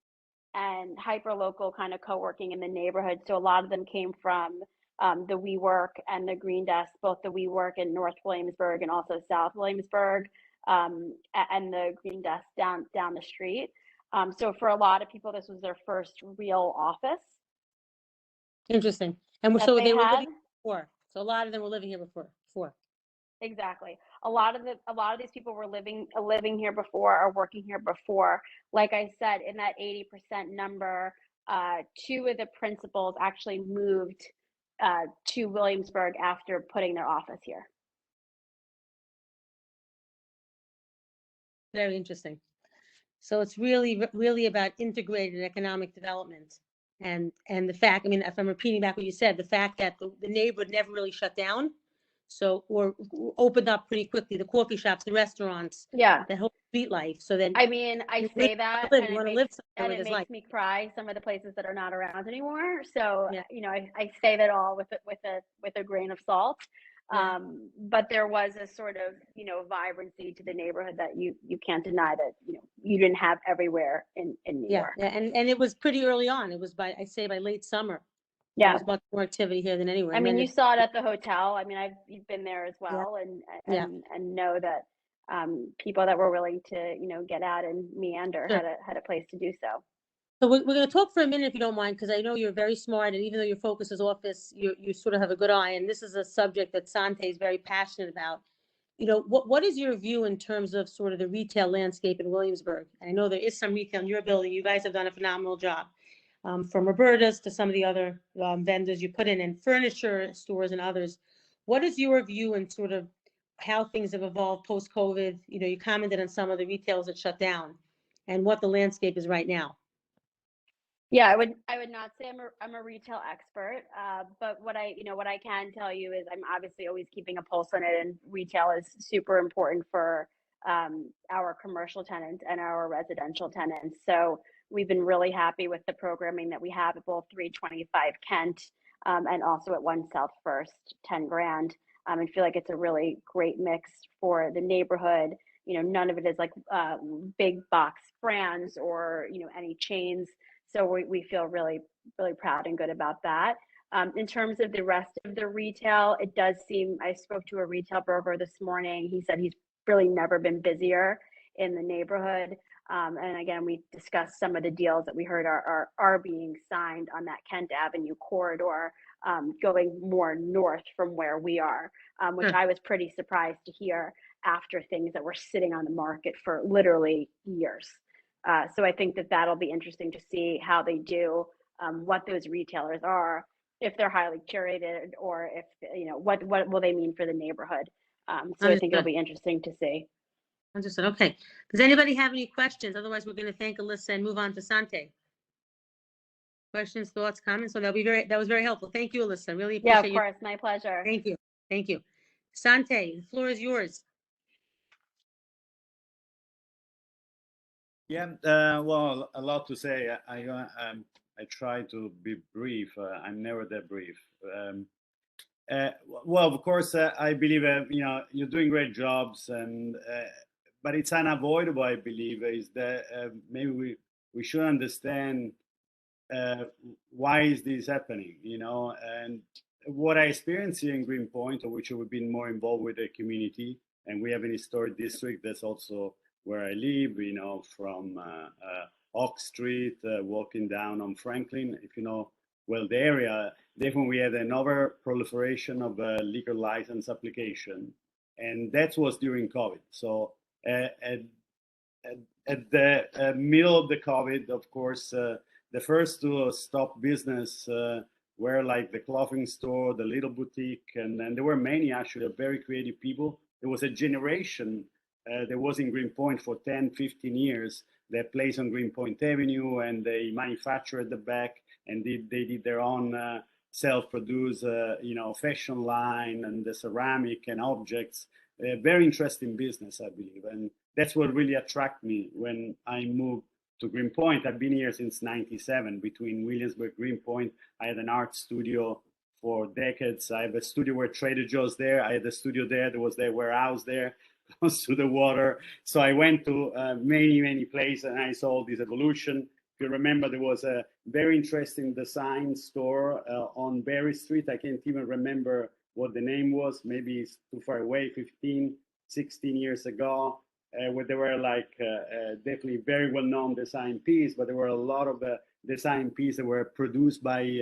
and hyper local kind of co-working in the neighborhood. So a lot of them came from the WeWork and the Green Desk, both the WeWork in North Williamsburg and also South Williamsburg, and the Green Desk down the street. So for a lot of people, this was their first real office Interesting. And that so they they were had. living before. So a lot of them were living here before. Exactly. A lot of these people were living here before or working here before. Like I said, in that 80% number, 2 of the principals actually moved to Williamsburg after putting their office here. Very interesting. So it's really about integrated economic development. And the fact, I mean, if I'm repeating back what you said, the fact that the neighborhood never really shut down. So, or opened up pretty quickly, the coffee shops, the restaurants, Yeah. the whole street life. So then I mean, I say that you and want to live somewhere where it there's makes life. me cry, some of the places that are not around anymore. So, Yeah. you know, I say that all with a grain of salt. Yeah. But there was a sort of, you know, vibrancy to the neighborhood that you can't deny that, you know, you didn't have everywhere in New Yeah, York. yeah, and it was pretty early on. It was I say by late summer. There Yeah. was much more activity here than anywhere. I And mean, then you saw it at the hotel. I mean, you've been there as Yeah. well, and Yeah. know that people that were willing to, you know, get out and meander Sure. had a place to do so. So we're going to talk for a minute, if you don't mind, because I know you're very smart, and even though your focus is office, you sort of have a good eye. And this is a subject that Sante is very passionate about. You know, what is your view in terms of sort of the retail landscape in Williamsburg? I know there is some retail in your building. You guys have done a phenomenal job, from Roberta's to some of the other vendors you put in, and furniture stores and others. What is your view in sort of how things have evolved post-COVID? You know, you commented on some of the retailers that shut down, and what the landscape is right now. Yeah, I would not say I'm a retail expert, but what I can tell you is I'm obviously always keeping a pulse on it, and retail is super important for our commercial tenants and our residential tenants. So we've been really happy with the programming that we have at both 325 Kent and also at 1 South First, 10 Grand, and feel like it's a really great mix for the neighborhood. You know, none of it is like big box brands or, you know, any chains. So we feel really, really proud and good about that. In terms of the rest of the retail, it does seem, I spoke to a retail broker this morning. He said he's really never been busier in the neighborhood. And again, we discussed some of the deals that we heard are being signed on that Kent Avenue corridor, going more north from where we are, which Sure. I was pretty surprised to hear after things that were sitting on the market for literally years. So I think that that'll be interesting to see how they do, what those retailers are, if they're highly curated, or if, you know, what will they mean for the neighborhood. So I think it'll Understood. be interesting to see. Understood. Okay. Does anybody have any questions? Otherwise, we're going to thank Alyssa and move on to Sante. Questions, thoughts, comments? So that was very helpful. Thank you, Alyssa. Really Yeah, appreciate of you. course, my pleasure. Thank you. Thank you. Sante, the floor is yours. Yeah, well, a lot to say. I try to be brief. I'm never that brief. Well, of course, I believe you know, you're doing great jobs, and but it's unavoidable. I believe is that maybe we should understand why is this happening. You know, and what I experience here in Greenpoint, of which we've been more involved with the community, and we have an historic district that's also where I live, you know, from Oak Street, walking down on Franklin, if you know well the area. Definitely we had an over proliferation of liquor license application, and that was during COVID. So at the middle of the COVID, of course, the first to stop business were like the clothing store, the little boutique, and there were many actually very creative people. There was a generation that was in Greenpoint for 10, 15 years. They placed on Greenpoint Avenue, and they manufactured the back, and they did their own self-produced, you know, fashion line and the ceramic and objects. Very interesting business, I believe, and that's what really attracted me when I moved to Greenpoint. I've been here since '97. Between Williamsburg, Greenpoint, I had an art studio for decades. I have a studio where Trader Joe's there. I had a studio there. There was their warehouse there, close to the water. So I went to many places, and I saw this evolution. If you remember, there was a very interesting design store on Berry Street. I can't even remember what the name was. Maybe it's too far away, 15, 16 years ago. where there were like definitely very well-known design pieces, but there were a lot of design pieces that were produced by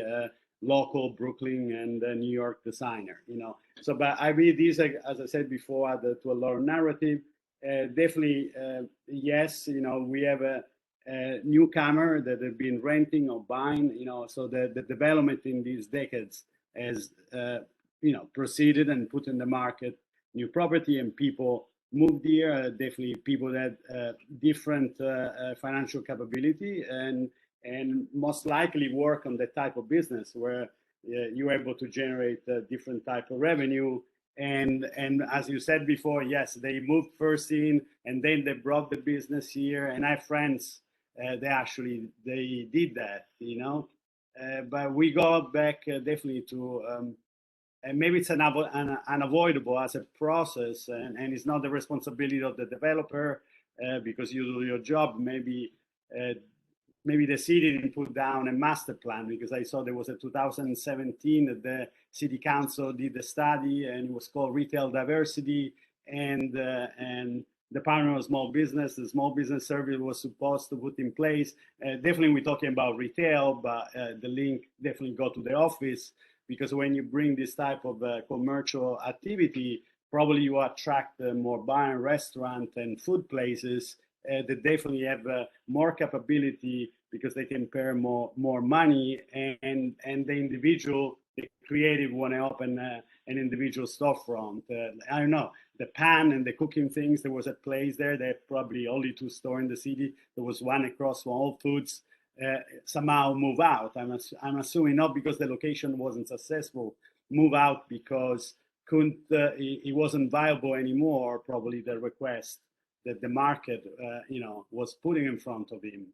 local Brooklyn and New York designer, you know. So, but I mean, these, as I said before, add to a lot of narrative. Definitely, yes, you know, we have a newcomer that have been renting or buying, you know, so the development in these decades has, you know, proceeded and put in the market new property, and people moved here. Definitely people that different financial capability and most likely work on that type of business where you're able to generate a different type of revenue. And as you said before, yes, they moved first in, and then they brought the business here. And I have friends they did that, you know. But we go back definitely to and maybe it's unavoidable as a process, and it's not the responsibility of the developer because you do your job. Maybe the city didn't put down a master plan, because I saw there was a 2017 that the city council did a study, and it was called Retail Diversity, and Department of Small Business, the Small Business Service was supposed to put in place. Definitely we're talking about retail, but the link definitely go to the office, because when you bring this type of commercial activity, probably you attract more bar and restaurant and food places that definitely have more capability, because they can pay more money, and the individual, the creative, want to open an individual storefront. I don't know, the pan and the cooking things, there was a place there. They have probably only 2 stores in the city. There was one across from Whole Foods. Somehow move out. I'm assuming not because the location wasn't successful. Move out because it wasn't viable anymore. Probably the request that the market, you know, was putting in front of him,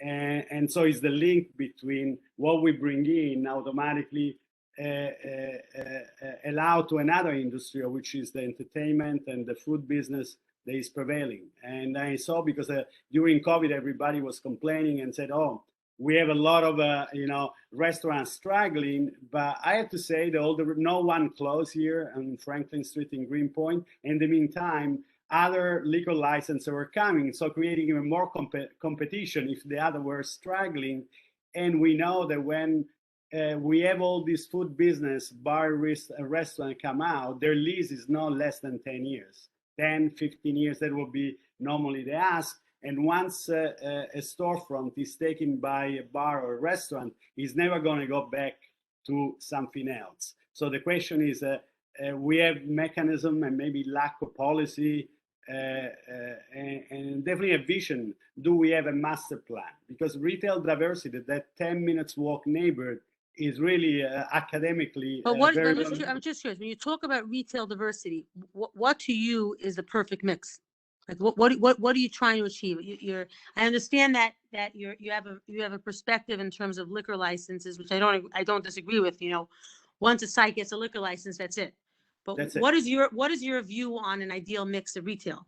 and so it's the link between what we bring in automatically allow to another industry, which is the entertainment and the food business that is prevailing. And I saw, because during COVID, everybody was complaining and said, oh, we have a lot of, you know, restaurants struggling. But I have to say that no one closed here on Franklin Street in Greenpoint. In the meantime, other liquor licenses were coming, so creating even more competition if the other were struggling. And we know that when we have all these food business, bar, restaurant come out, their lease is no less than 10 years. 10, 15 years, that will be normally the ask. And once a storefront is taken by a bar or a restaurant, it's never going to go back to something else. So the question is, we have mechanism and maybe lack of policy and definitely a vision. Do we have a master plan? Because retail diversity, that 10 minutes walk neighborhood, is really academically. But I'm just curious, when you talk about retail diversity, what to you is the perfect mix? Like what are you trying to achieve? I understand that you have a perspective in terms of liquor licenses, which I don't disagree with. You know, once a site gets a liquor license, that's it. But what is your view on an ideal mix of retail?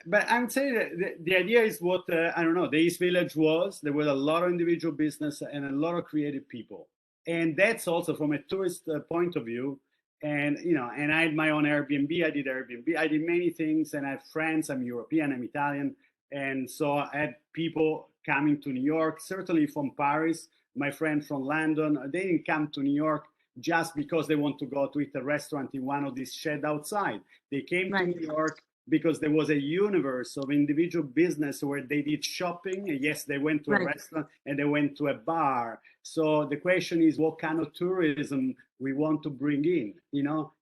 But I would say that the idea is what I don't know. The East Village was. There were a lot of individual business and a lot of creative people. And that's also from a tourist point of view. And, you know, and I had my own Airbnb. I did many things, and I have friends. I'm European, I'm Italian. And so I had people coming to New York, certainly from Paris, my friend from London. They didn't come to New York just because they want to go to eat a restaurant in one of these sheds outside. They came to New York because there was a universe of individual business where they did shopping. And yes, they went to a restaurant and they went to a bar. So the question is, what kind of tourism we want to bring in? You know,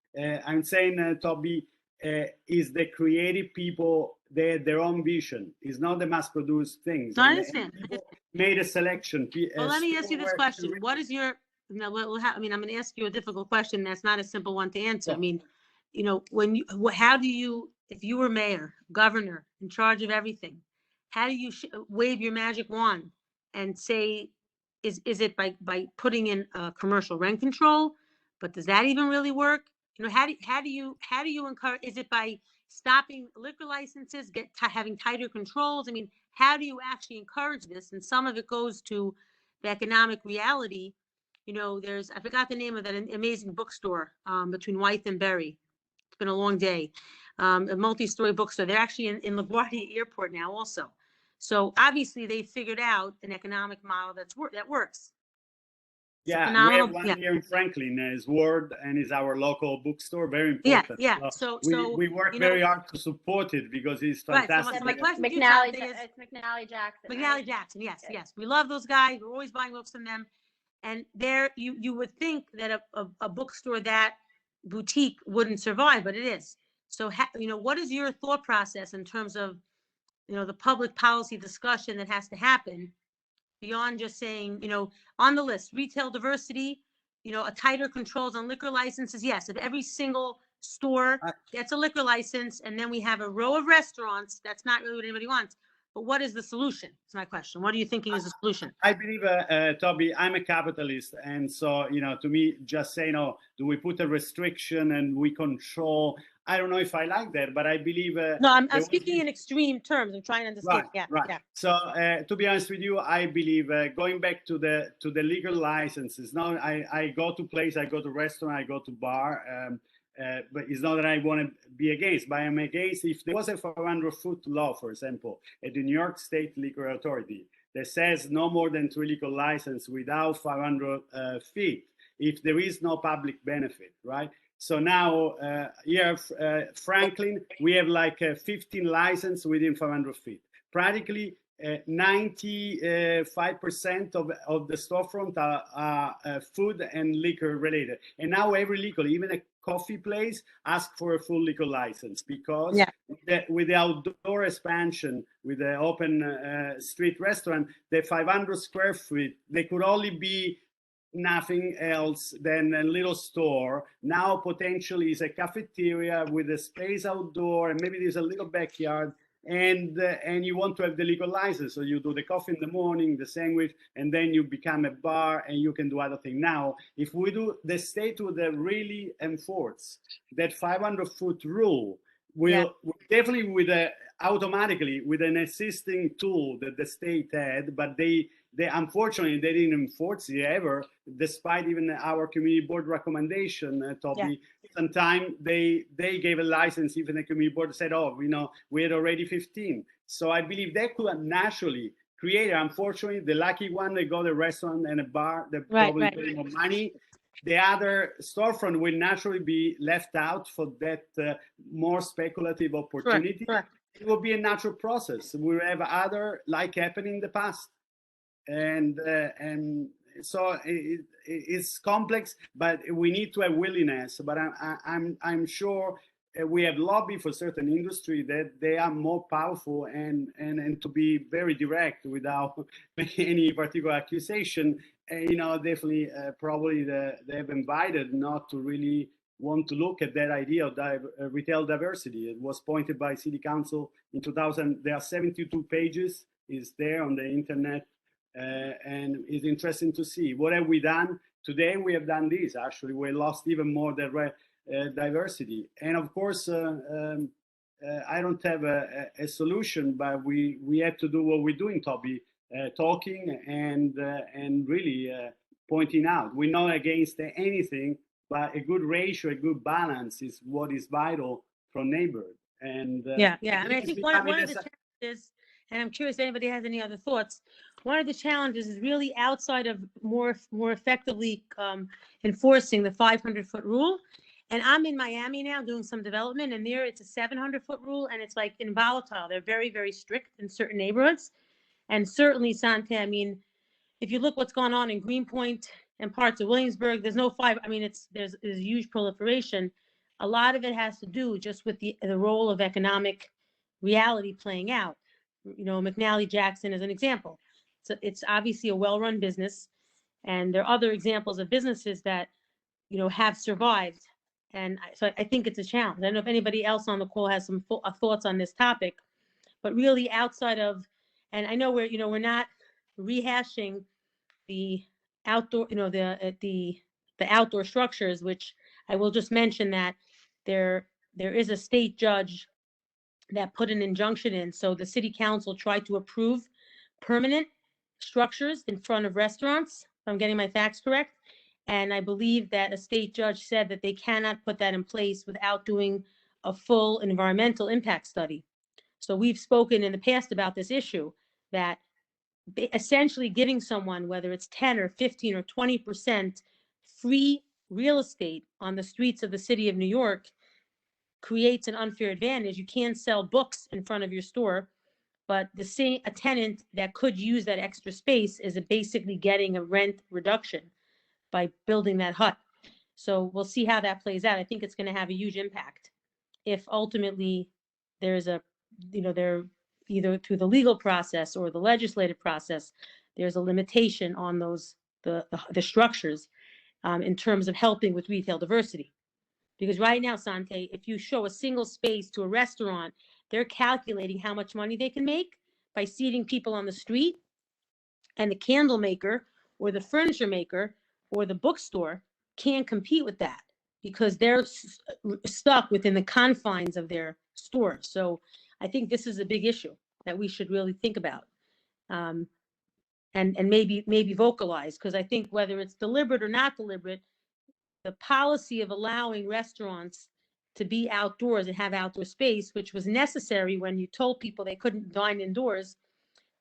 I'm saying, Toby, is the creative people, their own vision. It's not the mass-produced things. No, I understand. Made a selection. Well, let me ask you this question. What is your, I mean, I'm going to ask you a difficult question. That's not a simple one to answer. I mean, you know, how do you, if you were mayor, governor, in charge of everything, how do you wave your magic wand and say, is it by putting in commercial rent control? But does that even really work? You know, how do you encourage? Is it by stopping liquor licenses, having tighter controls? I mean, how do you actually encourage this? And some of it goes to the economic reality. You know, I forgot the name of that amazing bookstore between Wythe and Berry. It's been a long day. A multi-story bookstore. They're actually in LaGuardia Airport now also. So obviously they figured out an economic model that works. It's Yeah, we phenomenal. have one Yeah. here in Franklin, is Word, and is our local bookstore. Very Yeah, important. yeah. We work you know, very hard to support it because it's Right, so fantastic. my question to you, McNally, Jonathan, is it's McNally Jackson. McNally Right? Jackson. Yes, Good. yes. We love those guys. We're always buying books from them. And there, you would think that a bookstore that boutique wouldn't survive, but it is. So, what is your thought process in terms of, the public policy discussion that has to happen beyond just saying, on the list, retail diversity, a tighter controls on liquor licenses. Yes, if every single store gets a liquor license, and then we have a row of restaurants, that's not really what anybody wants. But what is the solution? Is my question. What are you thinking is the solution? I believe, Toby, I'm a capitalist. And so, to me, just say, do we put a restriction and we control? I don't know if I like that, but I believe. No, I'm speaking in extreme terms. I'm trying to understand. Right, Yeah, right. yeah. So, to be honest with you, I believe going back to the legal licenses. Now, I go to place, I go to restaurant, I go to bar. But it's not that I want to be against, but I'm against if there was a 500-foot law, for example, at the New York State Liquor Authority that says no more than 3 liquor license without 500 feet, if there is no public benefit, right? So now here, Franklin, we have like 15 license within 500 feet. Practically 95% of the storefront are food and liquor related. And now every liquor, even a coffee place, ask for a full liquor license because with the outdoor expansion, with the open street restaurant, the 500 square feet, they could only be nothing else than a little store. Now potentially is a cafeteria with a space outdoor, and maybe there's a little backyard, and you want to have the legal license, so you do the coffee in the morning, the sandwich, and then you become a bar and you can do other things. Now, if we do, the state would really enforce that 500-foot rule. Will definitely automatically with an existing tool that the state had, but they unfortunately they didn't enforce it ever, despite even our community board recommendation, Toby. Sometimes they gave a license, even the community board said, we had already 15. So I believe they could naturally create, unfortunately, the lucky one, they got a restaurant and a bar, they probably pay more money. The other storefront will naturally be left out for that more speculative opportunity. Correct. It will be a natural process. We'll have other like happened in the past. And so it's complex, but we need to have willingness. But I'm sure we have lobby for certain industry that they are more powerful and to be very direct without any particular accusation. Definitely probably they have invited not to really want to look at that idea of retail diversity. It was pointed by City Council in 2000. There are 72 pages. It's there on the internet. And it's interesting to see what have we done today. We have done this. Actually, we lost even more the diversity. And of course, I don't have a solution, but we have to do what we're doing, Toby, talking and really pointing out. We're not against anything, but a good ratio, a good balance is what is vital from neighborhood. And I think one of the challenges, and I'm curious if anybody has any other thoughts. One of the challenges is really outside of more effectively enforcing the 500-foot rule. And I'm in Miami now doing some development, and there it's a 700-foot rule, and it's like involatile. They're very, very strict in certain neighborhoods. And certainly, Sante, I mean, if you look what's going on in Greenpoint and parts of Williamsburg, there's no there's huge proliferation. A lot of it has to do just with the role of economic reality playing out. McNally Jackson is an example. So it's obviously a well-run business, and there are other examples of businesses that, have survived. And so I think it's a challenge. I don't know if anybody else on the call has some thoughts on this topic, but really outside of, and I know we're not rehashing the outdoor, the outdoor structures, which I will just mention that there is a state judge that put an injunction in. So the city council tried to approve permanent structures in front of restaurants, if I'm getting my facts correct. And I believe that a state judge said that they cannot put that in place without doing a full environmental impact study. So we've spoken in the past about this issue, that essentially giving someone, whether it's 10 or 15 or 20% free real estate on the streets of the city of New York creates an unfair advantage. You can't sell books in front of your store, but a tenant that could use that extra space is basically getting a rent reduction by building that hut. So we'll see how that plays out. I think it's going to have a huge impact if ultimately there's there, either through the legal process or the legislative process, there's a limitation on the structures in terms of helping with retail diversity. Because right now, Sante, if you show a single space to a restaurant, they're calculating how much money they can make by seating people on the street, and the candle maker or the furniture maker or the bookstore can't compete with that because they're stuck within the confines of their store. So I think this is a big issue that we should really think about, and maybe vocalize, because I think whether it's deliberate or not deliberate, the policy of allowing restaurants to be outdoors and have outdoor space, which was necessary when you told people they couldn't dine indoors,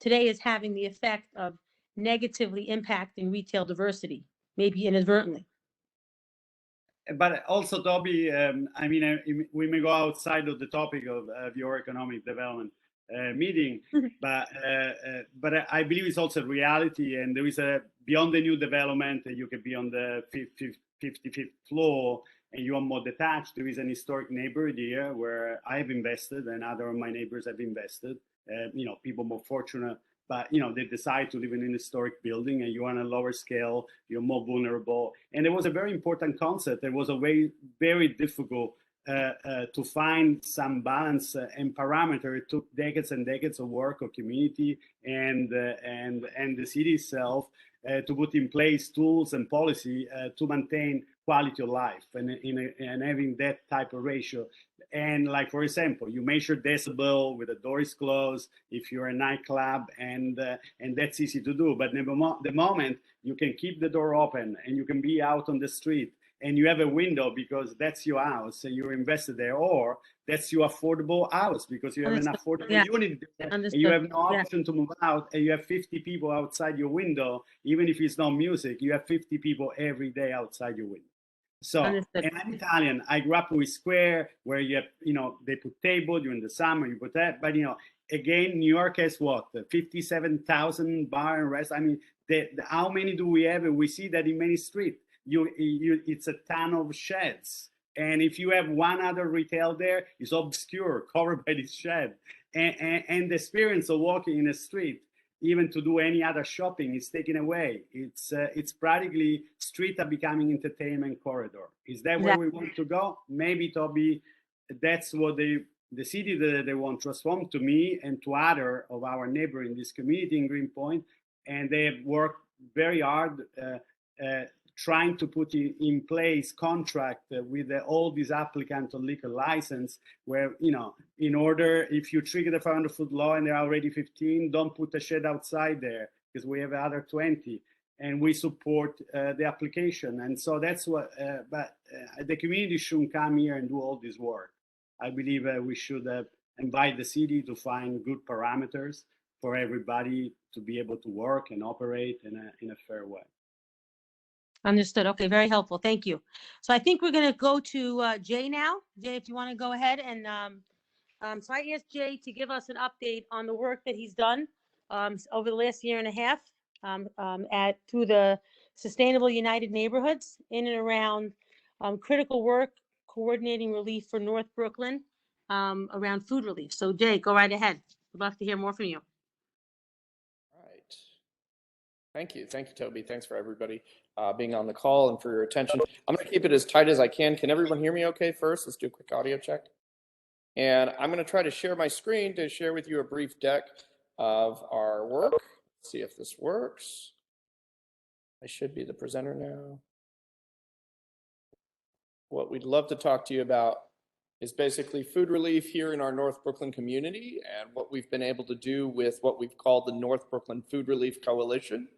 today is having the effect of negatively impacting retail diversity, maybe inadvertently. But also, Toby, I mean, we may go outside of the topic of your economic development meeting, but I believe it's also reality, and there is beyond the new development, you could be on the 55th floor and you are more detached. There is an historic neighborhood here where I've invested and other of my neighbors have invested. People more fortunate, but they decide to live in an historic building, and you're on a lower scale, you're more vulnerable. And there was a very important concept. There was a way very difficult to find some balance and parameter. It took decades and decades of work of community and the city itself to put in place tools and policy to maintain quality of life and having that type of ratio. And like, for example, you measure decibel with the door is closed if you're a nightclub, and that's easy to do. But the moment you can keep the door open and you can be out on the street and you have a window because that's your house and you're invested there, or that's your affordable house because you have an affordable unit and you have no option to move out, and you have 50 people outside your window, even if it's not music, you have 50 people every day outside your window. So, and I'm Italian. I grew up with Square, where you have, they put table during the summer, you put that. But, again, New York has what? 57,000 bar and rest. I mean, how many do we have? We see that in many streets. It's a ton of sheds. And if you have one other retail there, it's obscure, covered by this shed. And the experience of walking in a street, even to do any other shopping, is taken away. It's practically street are becoming entertainment corridor. Is that where we want to go? Maybe, Toby, that's what the city that they want to transform, to me and to other of our neighbor in this community in Greenpoint. And they have worked very hard trying to put in place contract with all these applicants on liquor license, where, in order, if you trigger the 500-foot law and they're already 15, don't put a shed outside there because we have other 20, and we support the application. And so that's what, but the community shouldn't come here and do all this work. I believe we should invite the city to find good parameters for everybody to be able to work and operate in a fair way. Understood. Okay, very helpful. Thank you. So I think we're going to go to Jay now. Jay, if you want to go ahead and so I asked Jay to give us an update on the work that he's done over the last year and a half through the Sustainable United Neighborhoods in and around critical work, coordinating relief for North Brooklyn around food relief. So Jay, go right ahead. We'd love to hear more from you. Thank you, Toby. Thanks for everybody being on the call and for your attention. I'm going to keep it as tight as I can. Can everyone hear me okay first? Let's do a quick audio check. And I'm going to try to share my screen to share with you a brief deck of our work. Let's see if this works. I should be the presenter now. What we'd love to talk to you about is basically food relief here in our North Brooklyn community and what we've been able to do with what we've called the North Brooklyn Food Relief Coalition.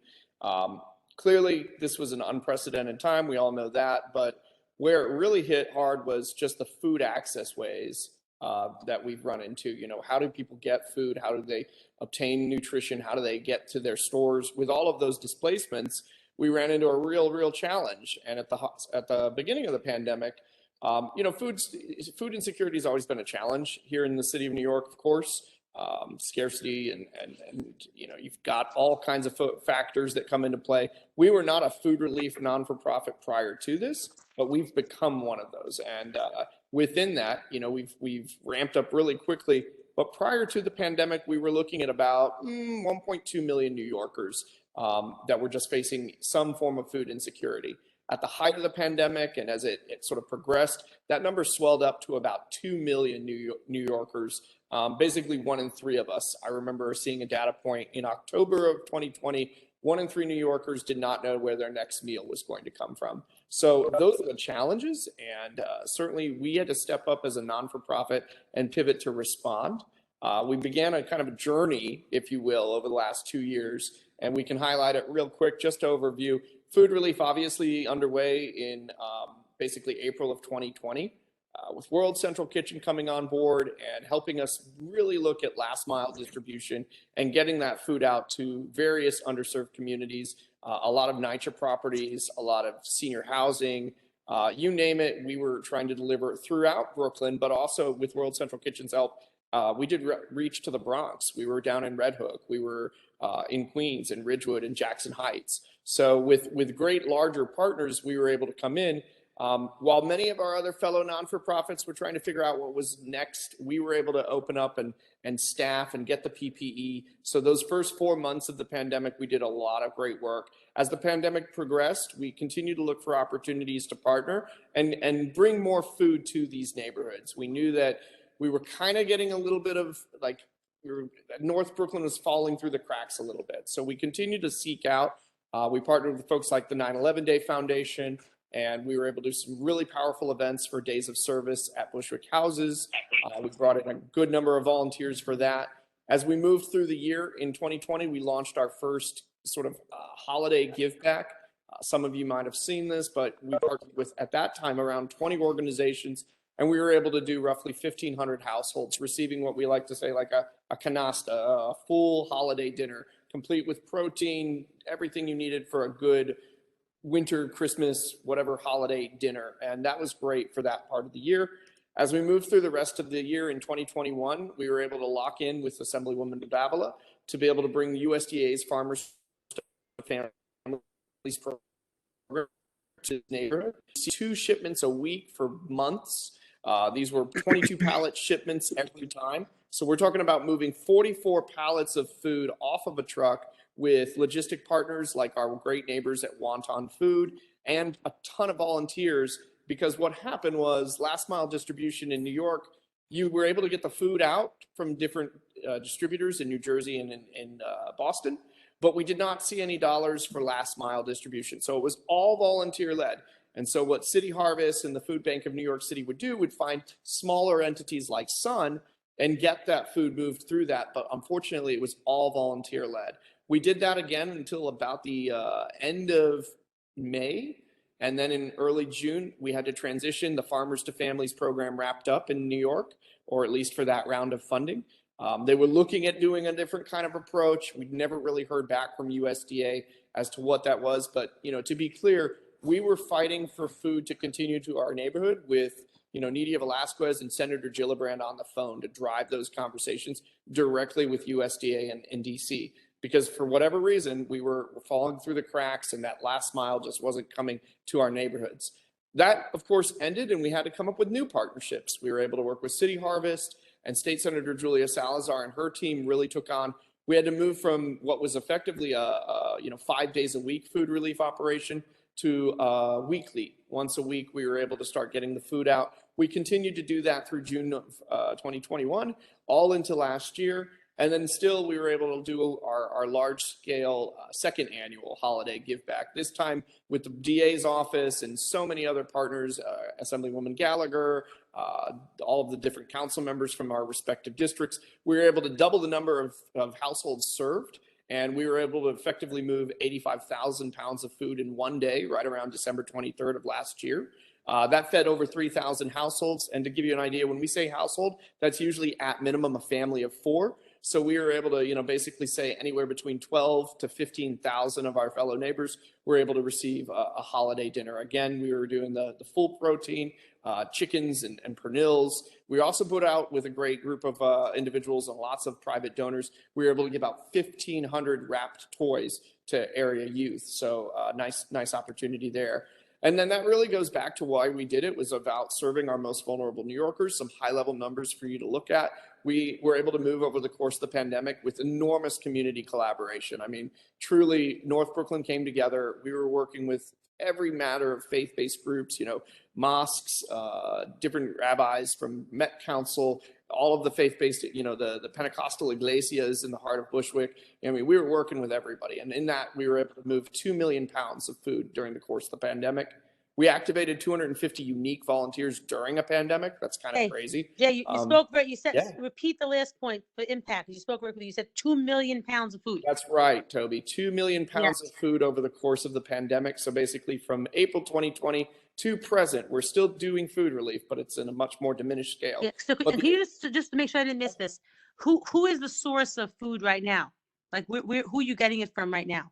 Clearly, this was an unprecedented time. We all know that. But where it really hit hard was just the food access ways that we've run into. You know, how do people get food? How do they obtain nutrition? How do they get to their stores? With all of those displacements, we ran into a real challenge. And at the beginning of the pandemic, you know, food insecurity has always been a challenge here in the city of New York, of course. Scarcity and you know, you've got all kinds of factors that come into play. We were not a food relief non-for-profit prior to this, but we've become one of those. And within that, you know, we've ramped up really quickly. But prior to the pandemic, we were looking at about 1.2 million New Yorkers that were just facing some form of food insecurity. At the height of the pandemic, and as it sort of progressed, that number swelled up to about 2 million New Yorkers, basically 1 in 3 of us. I remember seeing a data point in October of 2020, 1 in 3 New Yorkers did not know where their next meal was going to come from. So those are the challenges, and certainly we had to step up as a non-for-profit and pivot to respond. We began a kind of a journey, if you will, over the last 2 years, and we can highlight it real quick just to overview. Food relief obviously underway in basically April of 2020, with World Central Kitchen coming on board and helping us really look at last mile distribution and getting that food out to various underserved communities, a lot of NYCHA properties, a lot of senior housing, you name it. We were trying to deliver throughout Brooklyn, but also with World Central Kitchen's help, we did reach to the Bronx. We were down in Red Hook. We were in Queens and Ridgewood and Jackson Heights. So with great larger partners, we were able to come in. While many of our other fellow non-for-profits were trying to figure out what was next, we were able to open up and staff and get the PPE. So those first 4 months of the pandemic, we did a lot of great work. As the pandemic progressed, we continued to look for opportunities to partner and bring more food to these neighborhoods. We knew that we were kind of getting a little bit of like, North Brooklyn was falling through the cracks a little bit. So we continued to seek out. We partnered with folks like the 9/11 Day Foundation, and we were able to do some really powerful events for Days of Service at Bushwick Houses. We brought in a good number of volunteers for that. As we moved through the year in 2020, we launched our first sort of holiday give back. Some of you might have seen this, but we partnered with, at that time, around 20 organizations, and we were able to do roughly 1,500 households receiving what we like to say like a canasta, a full holiday dinner, complete with protein, everything you needed for a good winter, Christmas, whatever holiday dinner. And that was great for that part of the year. As we moved through the rest of the year in 2021, we were able to lock in with Assemblywoman Davila to be able to bring USDA's Farmers to Families program to the neighborhood. 2 shipments a week for months. These were 22 pallet shipments every time. So we're talking about moving 44 pallets of food off of a truck with logistic partners like our great neighbors at Wonton Food and a ton of volunteers, because what happened was last mile distribution in New York, you were able to get the food out from different distributors in New Jersey and in Boston, but we did not see any dollars for last mile distribution. So it was all volunteer led. And so what City Harvest and the Food Bank of New York City would do would find smaller entities like Sun and get that food moved through that. But unfortunately, it was all volunteer led. We did that again until about the end of May. And then in early June, we had to transition. The Farmers to Families program wrapped up in New York, or at least for that round of funding. They were looking at doing a different kind of approach. We'd never really heard back from USDA as to what that was. But, you know, to be clear, we were fighting for food to continue to our neighborhood with, you know, Nydia Velázquez and Senator Gillibrand on the phone to drive those conversations directly with USDA and DC. Because for whatever reason, we were falling through the cracks and that last mile just wasn't coming to our neighborhoods. That, of course, ended, and we had to come up with new partnerships. We were able to work with City Harvest, and State Senator Julia Salazar and her team really took on. We had to move from what was effectively a 5 days a week food relief operation to weekly. Once a week, we were able to start getting the food out. We continued to do that through June of 2021, all into last year. And then still, we were able to do our large-scale second annual holiday give back, this time with the DA's office and so many other partners, Assemblywoman Gallagher, all of the different council members from our respective districts. We were able to double the number of households served And we were able to effectively move 85,000 pounds of food in one day, right around December 23rd of last year. That fed over 3,000 households. And to give you an idea, when we say household, that's usually at minimum a family of 4. So we were able to, basically say anywhere between 12 to 15,000 of our fellow neighbors were able to receive a holiday dinner. Again, we were doing the full protein, chickens and pernils. We also put out with a great group of individuals and lots of private donors. We were able to give out 1,500 wrapped toys to area youth. So nice opportunity there. And then that really goes back to why we did it, was about serving our most vulnerable New Yorkers, some high-level numbers for you to look at. We were able to move over the course of the pandemic with enormous community collaboration. I mean, truly, North Brooklyn came together. We were working with every matter of faith-based groups, mosques, different rabbis from Met Council, all of the faith-based, the Pentecostal iglesias in the heart of Bushwick. I mean, we were working with everybody. And in that, we were able to move 2 million pounds of food during the course of the pandemic. We activated 250 unique volunteers during a pandemic. That's kind of Hey, crazy. Jay, you spoke you said, yeah. repeat the last point for impact. You spoke very quickly. You said 2 million pounds of food. That's right, Toby. 2 million pounds Yes. of food over the course of the pandemic. So basically from April 2020 to present, we're still doing food relief, but it's in a much more diminished scale. Yeah. So But can you just to make sure I didn't miss this, who is the source of food right now? Like who are you getting it from right now?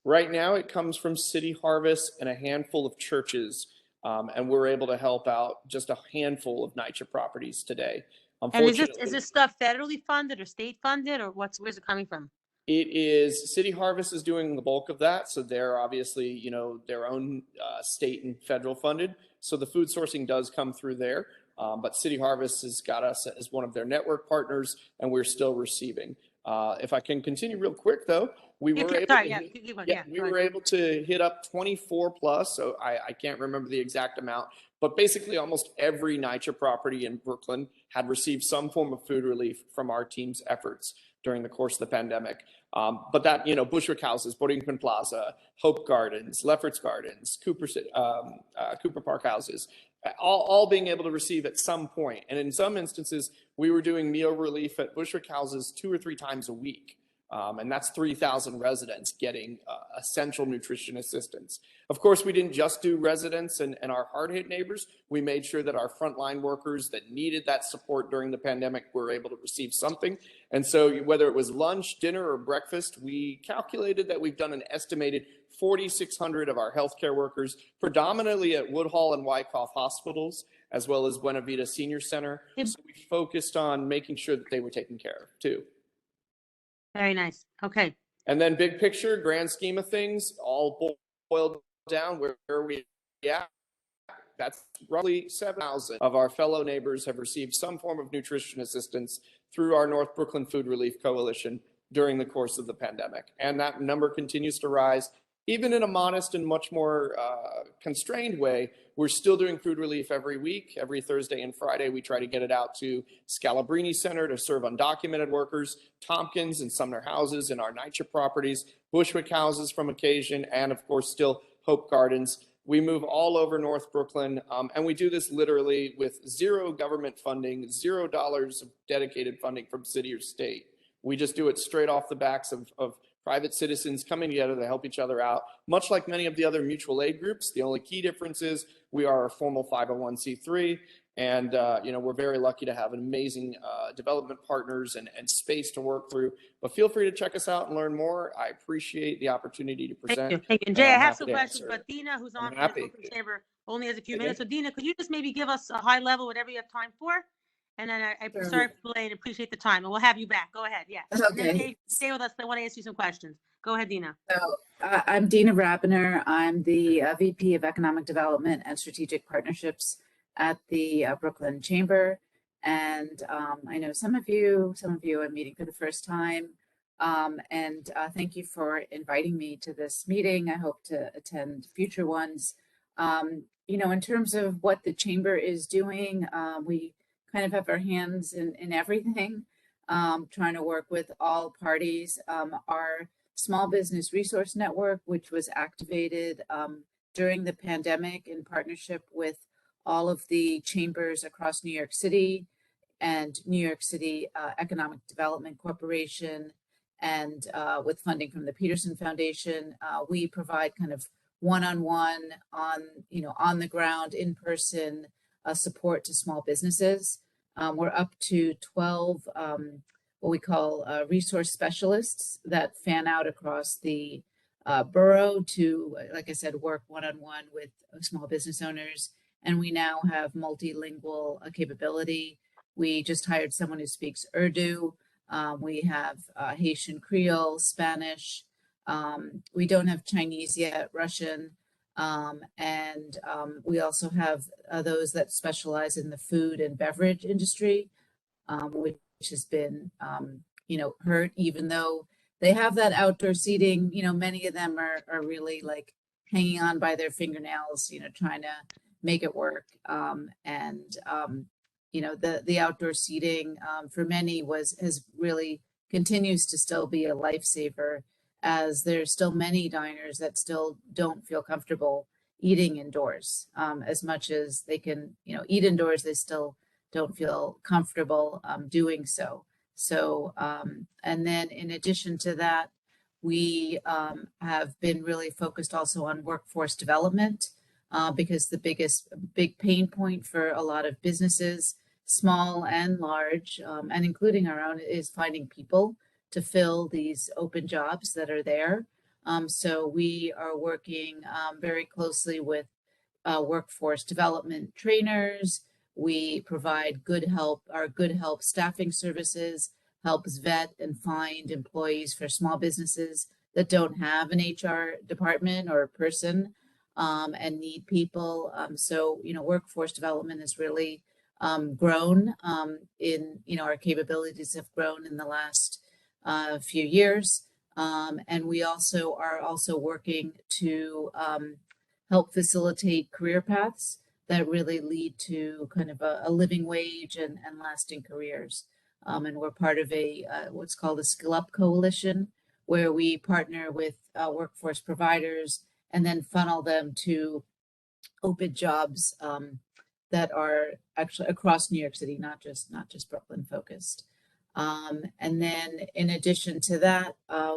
Right now, it comes from City Harvest and a handful of churches, and we're able to help out just a handful of NYCHA properties today. And Unfortunately, is this stuff federally funded or state funded, or where's it coming from? it is City Harvest is doing the bulk of that, so they're obviously their own state and federal funded. So the food sourcing does come through there, but City Harvest has got us as one of their network partners, and we're still receiving. If I can continue real quick though, we were able to hit up 24 plus. So I can't remember the exact amount, but basically almost every NYCHA property in Brooklyn had received some form of food relief from our team's efforts during the course of the pandemic. But that, Bushwick Houses, Boddington Plaza, Hope Gardens, Lefferts Gardens, Cooper Park Houses, all being able to receive at some point. And in some instances, we were doing meal relief at Bushwick Houses 2 or 3 times a week. And that's 3,000 residents getting essential nutrition assistance. Of course, we didn't just do residents and our hard-hit neighbors. We made sure that our frontline workers that needed that support during the pandemic were able to receive something. And so whether it was lunch, dinner, or breakfast, we calculated that we've done an estimated 4,600 of our healthcare workers, predominantly at Woodhall and Wyckoff hospitals, as well as Buena Vista Senior Center. So we focused on making sure that they were taken care of too. Very nice. Okay. And then big picture, grand scheme of things, all boiled down, where are we at? That's roughly 7,000 of our fellow neighbors have received some form of nutrition assistance through our North Brooklyn Food Relief Coalition during the course of the pandemic. And that number continues to rise. Even in a modest and much more constrained way, we're still doing food relief every week. Every Thursday and Friday, we try to get it out to Scalabrini Center to serve undocumented workers, Tompkins and Sumner Houses in our NYCHA properties, Bushwick Houses from occasion, and of course, still Hope Gardens. We move all over North Brooklyn, and we do this literally with zero government funding, $0 of dedicated funding from city or state. We just do it straight off the backs of private citizens coming together to help each other out, much like many of the other mutual aid groups. The only key difference is we are a formal 501c3, and we're very lucky to have amazing development partners and space to work through. But feel free to check us out and learn more. I appreciate the opportunity to present. Thank you. And Jay, I have some questions, answer. but Dina, who's on I'm from the happy. Brooklyn Chamber, only has a few Okay. minutes. So Dina, could you just maybe give us a high level, whatever you have time for? And then Sure. sorry for delaying, appreciate the time, and we'll have you back. Go ahead, yeah. And then Okay. Dave, stay with us, I want to ask you some questions. Go ahead, Dina. So I'm Dina Rapiner. I'm the VP of Economic Development and Strategic Partnerships at the Brooklyn Chamber. And I know some of you are meeting for the first time. And thank you for inviting me to this meeting. I hope to attend future ones. In terms of what the Chamber is doing, we kind of have our hands in everything, trying to work with all parties. Our Small Business Resource Network, which was activated during the pandemic in partnership with all of the chambers across New York City and New York City Economic Development Corporation and with funding from the Peterson Foundation, we provide kind of one-on-one, on the ground, in person support to small businesses. We're up to 12 what we call resource specialists that fan out across the borough to, like I said, work one-on-one with small business owners. And we now have multilingual capability. We just hired someone who speaks Urdu. We have Haitian Creole, Spanish. We don't have Chinese yet, Russian. And we also have those that specialize in the food and beverage industry, which has been, hurt, even though they have that outdoor seating. Many of them are really like hanging on by their fingernails, trying to make it work. The outdoor seating for many has really continues to still be a lifesaver, as there's still many diners that still don't feel comfortable eating indoors. As much as they can, eat indoors, they still don't feel comfortable doing so. So, and then in addition to that, we have been really focused also on workforce development, because the big pain point for a lot of businesses, small and large, and including our own, is finding people to fill these open jobs that are there. So we are working very closely with workforce development trainers. We provide our Good Help staffing services helps vet and find employees for small businesses that don't have an HR department or a person and need people. So, workforce development has really grown our capabilities have grown in the last few years. And we are also working to help facilitate career paths that really lead to kind of a living wage and lasting careers. And we're part of what's called a Skill Up Coalition, where we partner with workforce providers and then funnel them to open jobs that are actually across New York City, not just Brooklyn focused. And then in addition to that,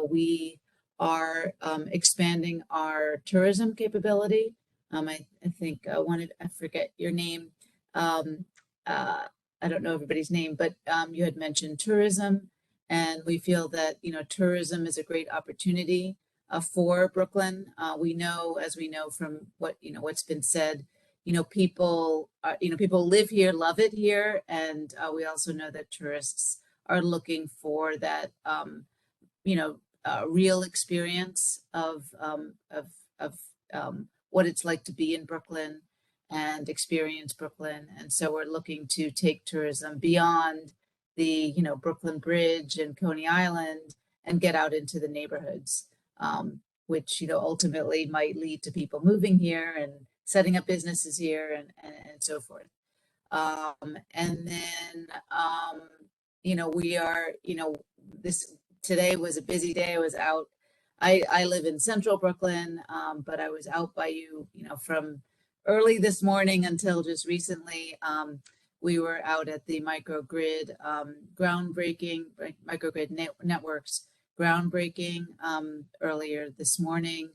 we are expanding our tourism capability. I think I forget your name. I don't know everybody's name, but you had mentioned tourism, and we feel that tourism is a great opportunity for Brooklyn. We know from what's been said, people live here, love it here, and we also know that tourists are looking for that real experience of what it's like to be in Brooklyn and experience Brooklyn. And so we're looking to take tourism beyond the Brooklyn Bridge and Coney Island and get out into the neighborhoods, which ultimately might lead to people moving here and setting up businesses here and so forth. And then we are today was a busy day. I was out. I live in central Brooklyn, but I was out by from early this morning until just recently. We were out at the microgrid groundbreaking, microgrid networks groundbreaking earlier this morning,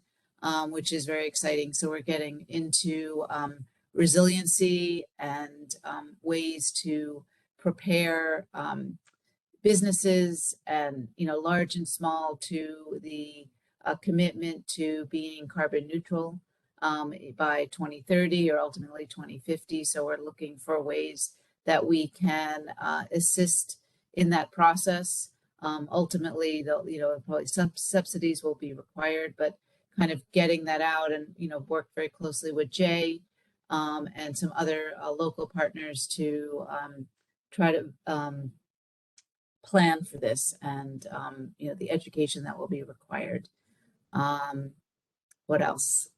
which is very exciting. So we're getting into resiliency and ways to prepare businesses and large and small to the commitment to being carbon neutral by 2030 or ultimately 2050. So we're looking for ways that we can assist in that process. Ultimately, probably some subsidies will be required, but kind of getting that out and work very closely with Jay and some other local partners to try to plan for this and the education that will be required. What else?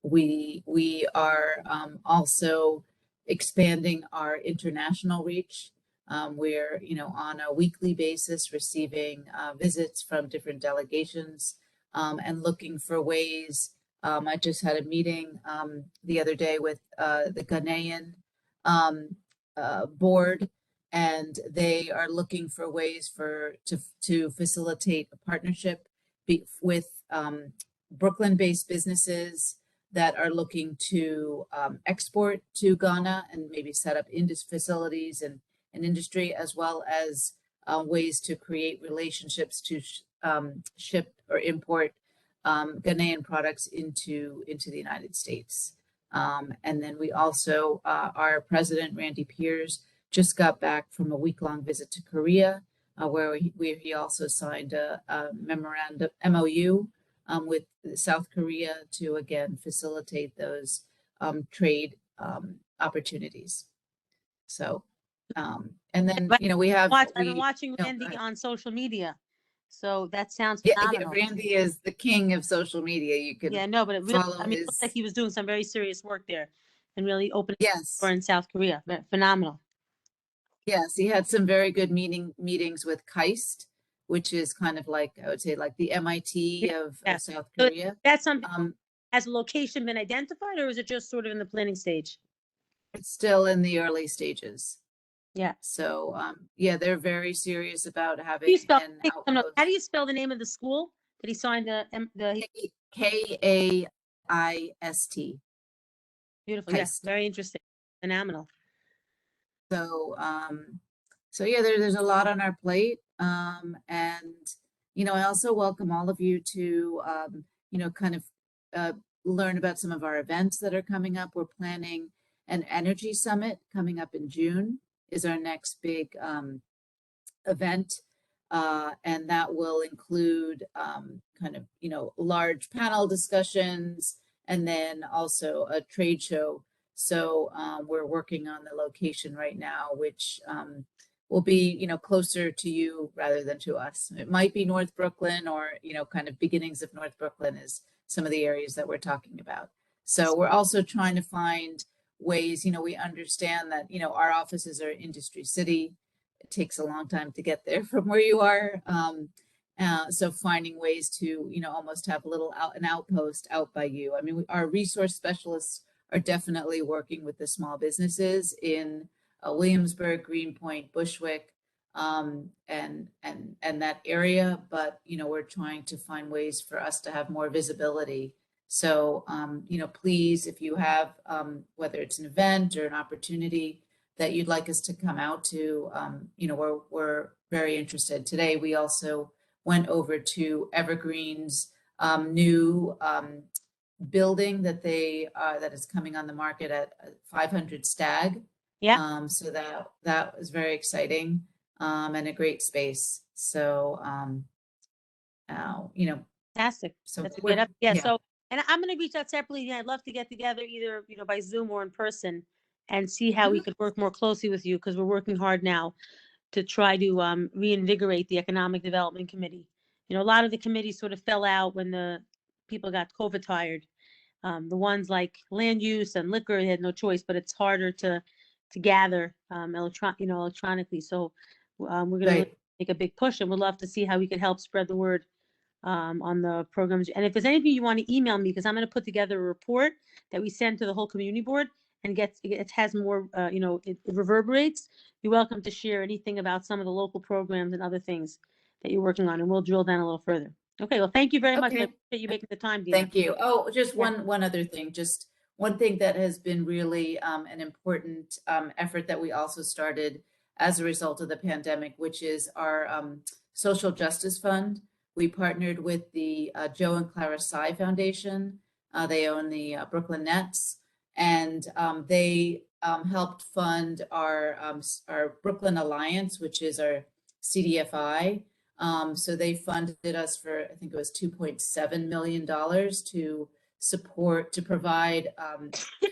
We are also expanding our international reach. We're on a weekly basis receiving visits from different delegations and looking for ways. I just had a meeting the other day with the Ghanaian board, and they are looking for ways to facilitate a partnership with Brooklyn-based businesses that are looking to export to Ghana and maybe set up facilities and industry, as well as ways to create relationships to ship or import Ghanaian products into the United States. And then we also, our president, Randy Piers, just got back from a week-long visit to Korea, where he also signed a memorandum, MOU, with South Korea to, again, facilitate those trade opportunities. So, and then, But you know, we have, I've been watching no, go Randy ahead. on social media, so that sounds Yeah, phenomenal. Randy is the king of social media. You can Yeah, no, but it really, follow I mean, it looks his, like he was doing some very serious work there and really opening yes. door in South Korea. Phenomenal. Yes, he had some very good meetings with KAIST, which is kind of like, I would say, like the MIT of Yeah. South So Korea. that's something, Um, has a location been identified, or is it just sort of in the planning stage? it's still in the early stages. Yeah. So, yeah, they're very serious about How do you having spell, an how outpost. do you spell the name of the school that he signed the KAIST. beautiful, yeah, KAIST. very interesting, phenomenal. So, so yeah, there's a lot on our plate. And, you know, I also welcome all of you to, you know, kind of learn about some of our events that are coming up. We're planning an energy summit coming up in June is our next big event. And that will include kind of, you know, large panel discussions and then also a trade show. So we're working on the location right now, which will be, you know, closer to you rather than to us. It might be North Brooklyn, or, you know, kind of beginnings of North Brooklyn is some of the areas that we're talking about. So we're also trying to find ways, you know, we understand that, you know, our offices are Industry City. It takes a long time to get there from where you are. So finding ways to, you know, almost have a little an outpost out by you. I mean, our resource specialists are definitely working with the small businesses in Williamsburg, Greenpoint, Bushwick, and that area. But, you know, we're trying to find ways for us to have more visibility. So, you know, please, if you have, whether it's an event or an opportunity that you'd like us to come out to, you know, we're very interested. Today, we also went over to Evergreen's new building that that is coming on the market at 500 Stag. Yeah. So that was very exciting, and a great space. So, you know, Fantastic. so That's a we're- good up. Yeah. yeah. So, and I'm going to reach out separately. Yeah, I'd love to get together either, you know, by Zoom or in person and see how we could work more closely with you, because we're working hard now to try to reinvigorate the Economic Development Committee. You know, a lot of the committees sort of fell out when the people got COVID tired. The ones like land use and liquor, they had no choice, but it's harder to gather electronically. So we're going to Right. make a big push, and we'd love to see how we could help spread the word on the programs. And if there's anything you want to email me, because I'm going to put together a report that we send to the whole community board and it has more, you know, it reverberates. You're welcome to share anything about some of the local programs and other things that you're working on, and we'll drill down a little further. Okay, well, thank you very much. I Okay. appreciate you making the time, Dina. Thank you. Oh, just Yeah. one other thing. Just one thing that has been really an important effort that we also started as a result of the pandemic, which is our social justice fund. We partnered with the Joe and Clara Tsai Foundation. They own the Brooklyn Nets, and they helped fund our Brooklyn Alliance, which is our CDFI. So they funded us for, I think it was $2.7 million to provide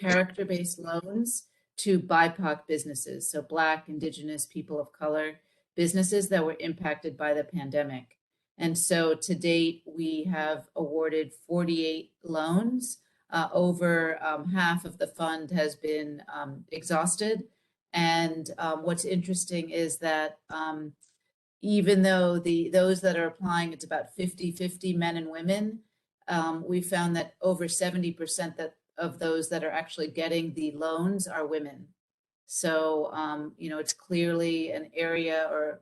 character-based loans to BIPOC businesses, so Black, Indigenous, people of color businesses that were impacted by the pandemic. And so to date, we have awarded 48 loans. Over half of the fund has been exhausted. And what's interesting is that even though those that are applying, it's about 50-50 men and women, we found that over 70% of those that are actually getting the loans are women. So, it's clearly an area or,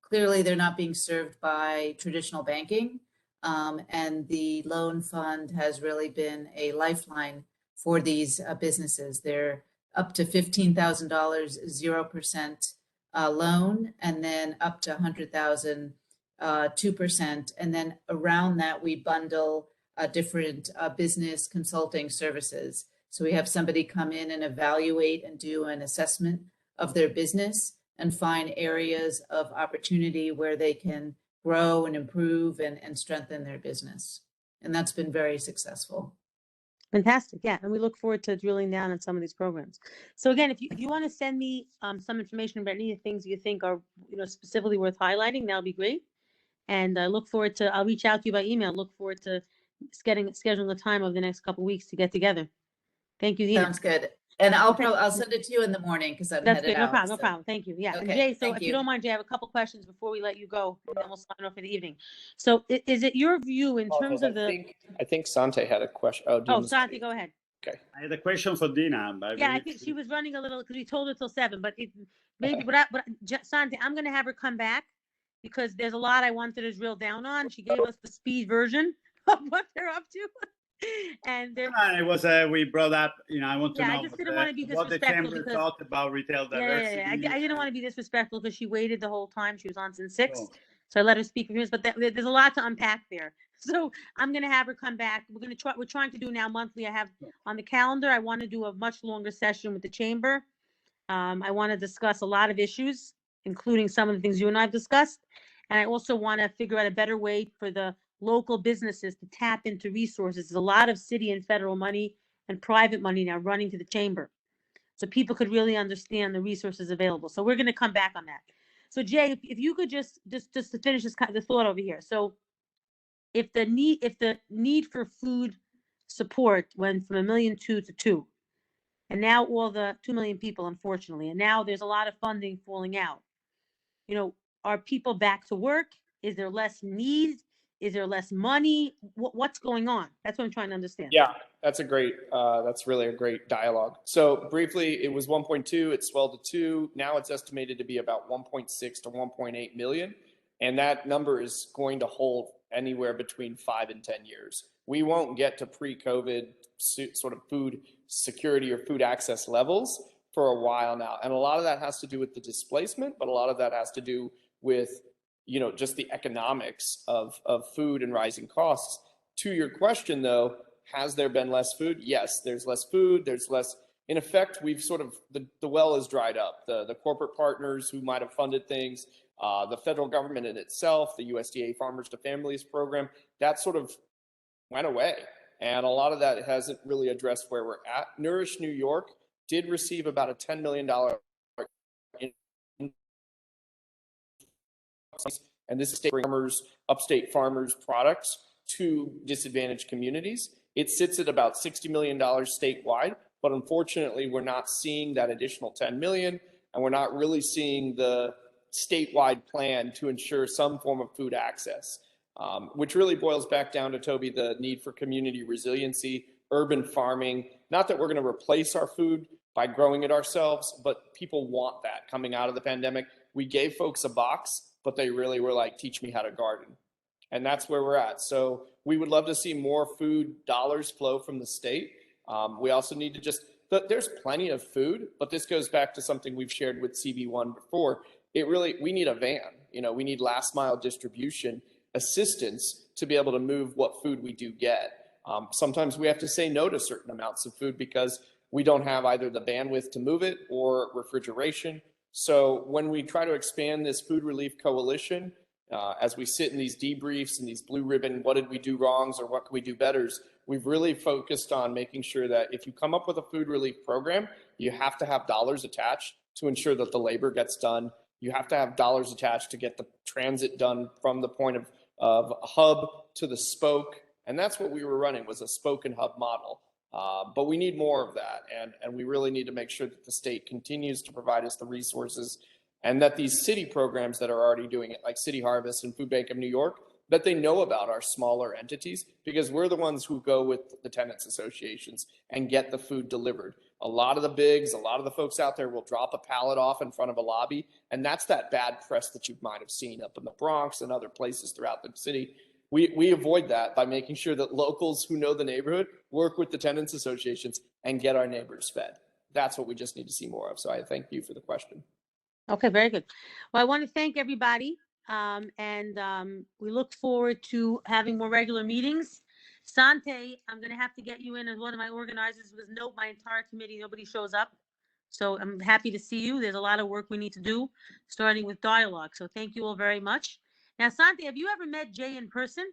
clearly they're not being served by traditional banking. And the loan fund has really been a lifeline for these businesses. They're up to $15,000, 0% loan, and then up to 100,000, 2%. And then around that, we bundle different business consulting services. So we have somebody come in and evaluate and do an assessment of their business and find areas of opportunity where they can grow and improve and strengthen their business. And that's been very successful. Fantastic. Yeah. And we look forward to drilling down on some of these programs. So again, if you want to send me some information about any of the things you think are, specifically worth highlighting, that'll be great. And I look forward to, I'll reach out to you by email. Look forward to scheduling the time over the next couple of weeks to get together. Thank you, Dina. Sounds good. And I'll send it to you in the morning because I'm That's headed good. No out. problem. No so- problem. Thank you. Yeah. And Okay, Jay, so thank if you you. don't mind, Jay, I have a couple questions before we let you go, and then we'll sign off for the evening. So is it your view in terms of the? I think Sante had a question. Oh, Oh, Dina's- Santi, go ahead. I had a question for Dina. But Yeah, I believe think she was running a little because we told her till 7, but maybe. Santi, I'm going to have her come back because there's a lot I wanted to drill down on. She gave us the speed version of what they're up to, and they're. It was we brought up. I want to Yeah, know I just didn't want to be what the disrespectful chamber because. thought about retail Yeah, diversity. I didn't want to be disrespectful because she waited the whole time. She was on since 6. Oh. So I let her speak for minutes, but there's a lot to unpack there. So I'm going to have her come back. We're trying to do now monthly. I have on the calendar, I want to do a much longer session with the chamber. I want to discuss a lot of issues, including some of the things you and I have discussed. And I also want to figure out a better way for the local businesses to tap into resources. There's a lot of city and federal money and private money now running to the chamber. So people could really understand the resources available. So we're going to come back on that. So Jay, if you could just to finish the thought over here. So if the need for food support went from 1.2 million to 2, and now all the 2 million people, unfortunately, and now there's a lot of funding falling out. Are people back to work? Is there less need? Is there less money? What's going on? That's what I'm trying to understand. Yeah, that's really a great dialogue. So briefly, it was 1.2, it swelled to 2. Now it's estimated to be about 1.6 to 1.8 million. And that number is going to hold anywhere between 5 and 10 years. We won't get to pre-COVID sort of food security or food access levels for a while now. And a lot of that has to do with the displacement, but a lot of that has to do with just the economics of food and rising costs. To your question, though, has there been less food? Yes, there's less food. There's less. In effect, we've sort of the well is dried up. The corporate partners who might have funded things, the federal government in itself, the USDA Farmers to Families program, that sort of went away, and a lot of that hasn't really addressed where we're at. Nourish New York did receive about a $10 million. And this is upstate farmers products to disadvantaged communities. It sits at about $60 million statewide, but unfortunately, we're not seeing that additional 10 million, and we're not really seeing the statewide plan to ensure some form of food access, which really boils back down to, Toby, the need for community resiliency, urban farming. Not that we're going to replace our food by growing it ourselves, but people want that coming out of the pandemic. We gave folks a box, but they really were like, teach me how to garden. And that's where we're at. So we would love to see more food dollars flow from the state. We also need to there's plenty of food, but this goes back to something we've shared with CB1 before. We need a van. We need last mile distribution assistance to be able to move what food we do get. Sometimes we have to say no to certain amounts of food because we don't have either the bandwidth to move it or refrigeration. So when we try to expand this food relief coalition, as we sit in these debriefs and these blue ribbon, what did we do wrongs or what can we do betters, we've really focused on making sure that if you come up with a food relief program, you have to have dollars attached to ensure that the labor gets done. You have to have dollars attached to get the transit done from the point of a hub to the spoke. And that's what we were running, was a spoke and hub model. But we need more of that. And we really need to make sure that the state continues to provide us the resources, and that these city programs that are already doing it, like City Harvest and Food Bank of New York, that they know about our smaller entities, because we're the ones who go with the tenants associations and get the food delivered. A lot of the bigs, a lot of the folks out there will drop a pallet off in front of a lobby. And that's that bad press that you might have seen up in the Bronx and other places throughout the city. We avoid that by making sure that locals who know the neighborhood work with the tenants associations and get our neighbors fed. That's what we just need to see more of. So I thank you for the question. Okay, very good. Well, I want to thank everybody, we look forward to having more regular meetings. Sante, I'm going to have to get you in as one of my organizers because my entire committee, nobody shows up. So I'm happy to see you. There's a lot of work we need to do, starting with dialogue. So thank you all very much. Now, Sante, have you ever met Jay in person?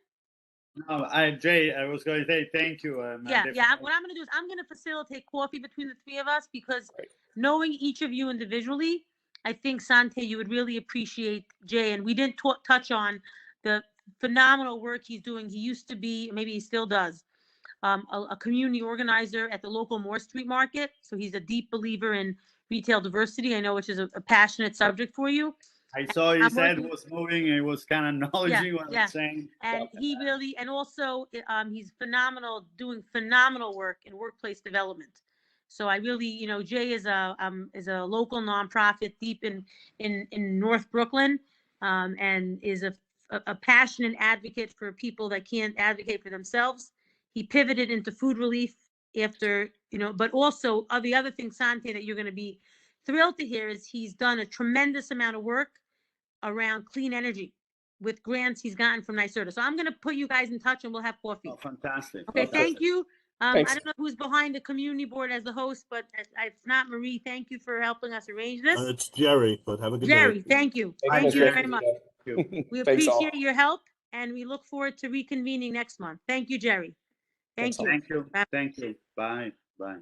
No, Jay, I was going to say thank you. Yeah. What I'm going to do is I'm going to facilitate coffee between the three of us because Great. knowing each of you individually, I think, Sante, you would really appreciate Jay. And we didn't touch on the phenomenal work he's doing. He used to be, maybe he still does, a community organizer at the local Moore Street Market. So he's a deep believer in retail diversity. I know, which is a passionate subject for you. I saw his I'm head working- was moving and he was kind of acknowledging what yeah. I'm saying. And he really, and also he's phenomenal, doing phenomenal work in workplace development. So I really, Jay is a local nonprofit deep in North Brooklyn, and is a passionate advocate for people that can't advocate for themselves. He pivoted into food relief after, but also the other thing, Sante, that you're going to be thrilled to hear is he's done a tremendous amount of work around clean energy with grants he's gotten from NYSERDA. So I'm going to put you guys in touch and we'll have coffee. Oh, fantastic. Okay, Fantastic. thank you. I Thanks. don't know who's behind the community board as the host, but it's not Marie. Thank you for helping us arrange this. It's Jerry, but have a good Jerry, day. thank you. Hi, Thank you Jerry. very much. We Thanks all. appreciate your help and we look forward to reconvening next month. Thank you, Jerry. Thank Thanks you. all. Thank you. Thank you. Bye. Bye.